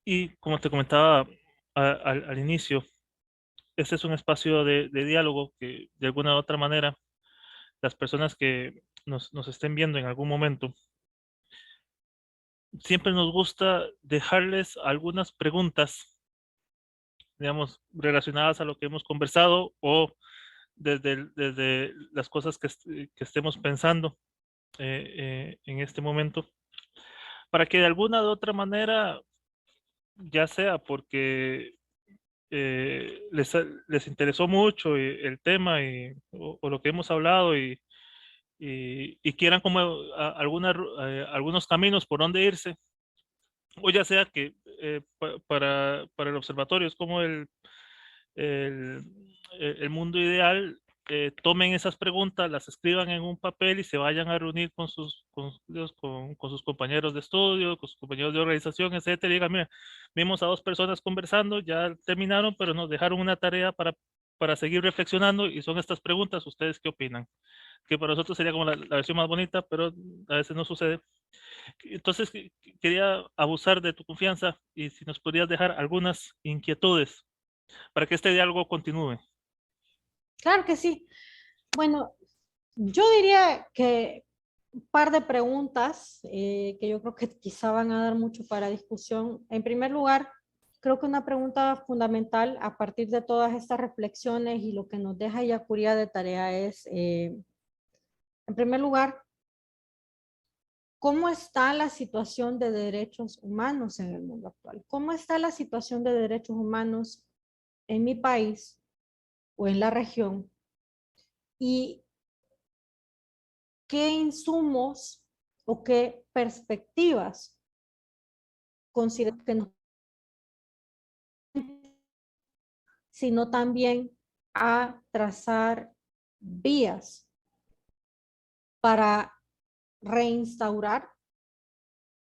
Y como te comentaba al inicio, este es un espacio de diálogo que de alguna u otra manera las personas que nos estén viendo en algún momento, siempre nos gusta dejarles algunas preguntas, digamos, relacionadas a lo que hemos conversado o desde las cosas que estemos pensando en este momento, para que de alguna u otra manera, ya sea porque les interesó mucho el tema o lo que hemos hablado y quieran como algunos caminos por donde irse, o ya sea que para el observatorio es como el, el mundo ideal, tomen esas preguntas, las escriban en un papel y se vayan a reunir con sus compañeros de estudio, con sus compañeros de organización, etcétera, y digan, mira, vimos a 2 personas conversando, ya terminaron, pero nos dejaron una tarea para seguir reflexionando y son estas preguntas, ¿ustedes qué opinan? Que para nosotros sería como la versión más bonita, pero a veces no sucede. Entonces, quería abusar de tu confianza y si nos podrías dejar algunas inquietudes para que este diálogo continúe. Claro que sí. Bueno, yo diría que un par de preguntas que yo creo que quizá van a dar mucho para discusión. En primer lugar, Creo que una pregunta fundamental a partir de todas estas reflexiones y lo que nos deja Yacuría de tarea es, en primer lugar, ¿cómo está la situación de derechos humanos en el mundo actual? ¿Cómo está la situación de derechos humanos en mi país o en la región? ¿Y qué insumos o qué perspectivas considero que nos, sino también a trazar vías para reinstaurar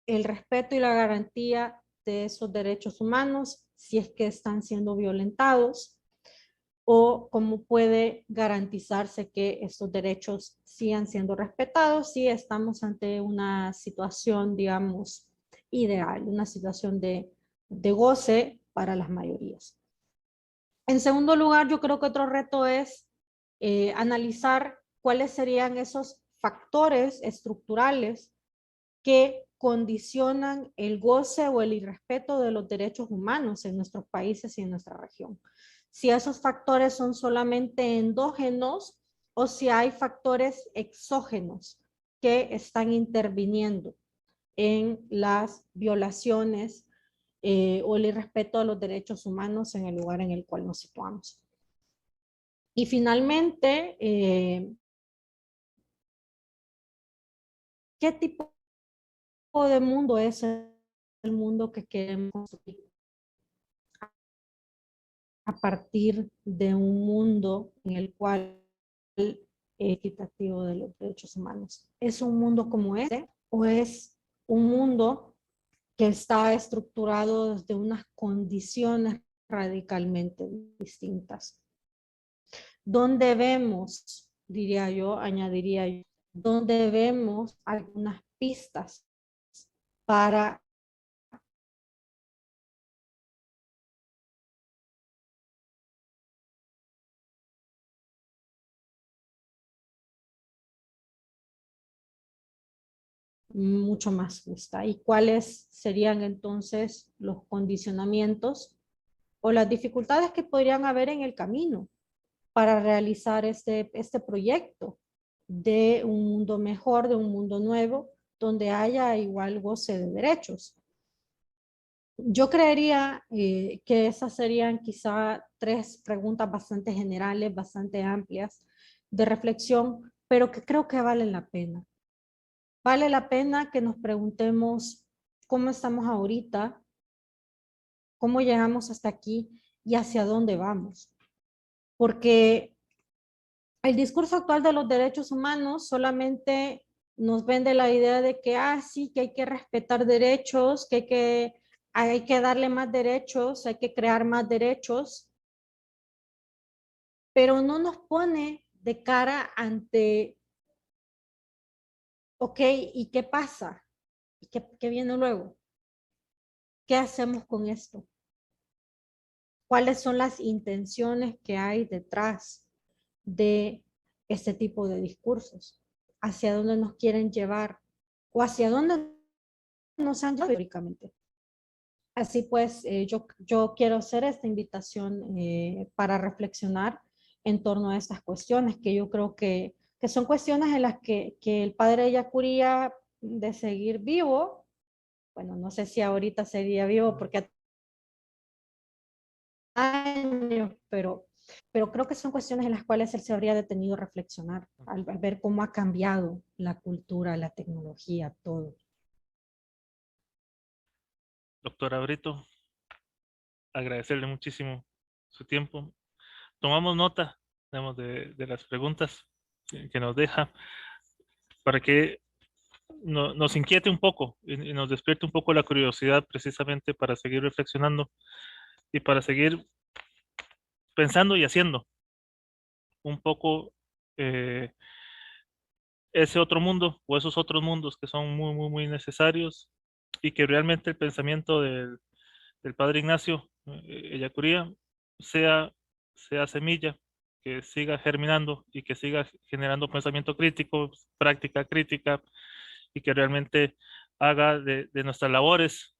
el respeto y la garantía de esos derechos humanos si es que están siendo violentados, o cómo puede garantizarse que estos derechos sigan siendo respetados si estamos ante una situación, digamos, ideal, una situación de goce para las mayorías. En segundo lugar, yo creo que otro reto es analizar cuáles serían esos factores estructurales que condicionan el goce o el irrespeto de los derechos humanos en nuestros países y en nuestra región. Si esos factores son solamente endógenos o si hay factores exógenos que están interviniendo en las violaciones o el irrespeto a los derechos humanos en el lugar en el cual nos situamos. Y finalmente, ¿qué tipo de mundo es el mundo que queremos construir a partir de un mundo en el cual equitativo de los derechos humanos? ¿Es un mundo como este o es un mundo que está estructurado desde unas condiciones radicalmente distintas? Donde vemos, diría yo, añadiría yo, donde vemos algunas pistas para mucho más justa. ¿Y cuáles serían entonces los condicionamientos o las dificultades que podrían haber en el camino para realizar este proyecto de un mundo mejor, de un mundo nuevo, donde haya igual goce de derechos? Yo creería que esas serían quizá 3 preguntas bastante generales, bastante amplias de reflexión, pero que creo que valen la pena. Vale la pena que nos preguntemos cómo estamos ahorita, cómo llegamos hasta aquí y hacia dónde vamos. Porque el discurso actual de los derechos humanos solamente nos vende la idea de que, sí, que hay que respetar derechos, que hay que darle más derechos, hay que crear más derechos, pero no nos pone de cara ante, ok, ¿y qué pasa? ¿Y qué viene luego? ¿Qué hacemos con esto? ¿Cuáles son las intenciones que hay detrás de este tipo de discursos? ¿Hacia dónde nos quieren llevar? ¿O hacia dónde nos han llevado históricamente? Así pues, yo quiero hacer esta invitación para reflexionar en torno a estas cuestiones, que yo creo que son cuestiones en las que el padre Yacuría, de seguir vivo, bueno, no sé si ahorita seguiría vivo porque años, pero creo que son cuestiones en las cuales él se habría detenido a reflexionar, al ver cómo ha cambiado la cultura, la tecnología, todo. Doctora Brito, agradecerle muchísimo su tiempo. Tomamos nota, digamos, de las preguntas que nos deja para que nos inquiete un poco y nos despierte un poco la curiosidad precisamente para seguir reflexionando y para seguir pensando y haciendo un poco eh, ese otro mundo o esos otros mundos que son muy, muy, muy necesarios y que realmente el pensamiento del padre Ignacio Ellacuría sea, sea semilla, que siga germinando y que siga generando pensamiento crítico, práctica crítica y que realmente haga de nuestras labores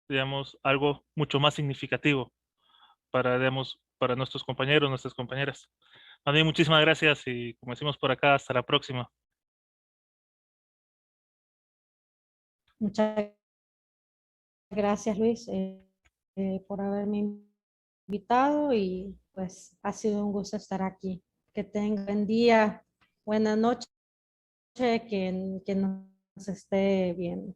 digamos, algo mucho más significativo para, digamos, para nuestros compañeros, nuestras compañeras. A mí muchísimas gracias y como decimos por acá, hasta la próxima. Muchas gracias, Luis, por haberme invitado y pues ha sido un gusto estar aquí. Que tengan buen día, buena noche, que nos esté viendo.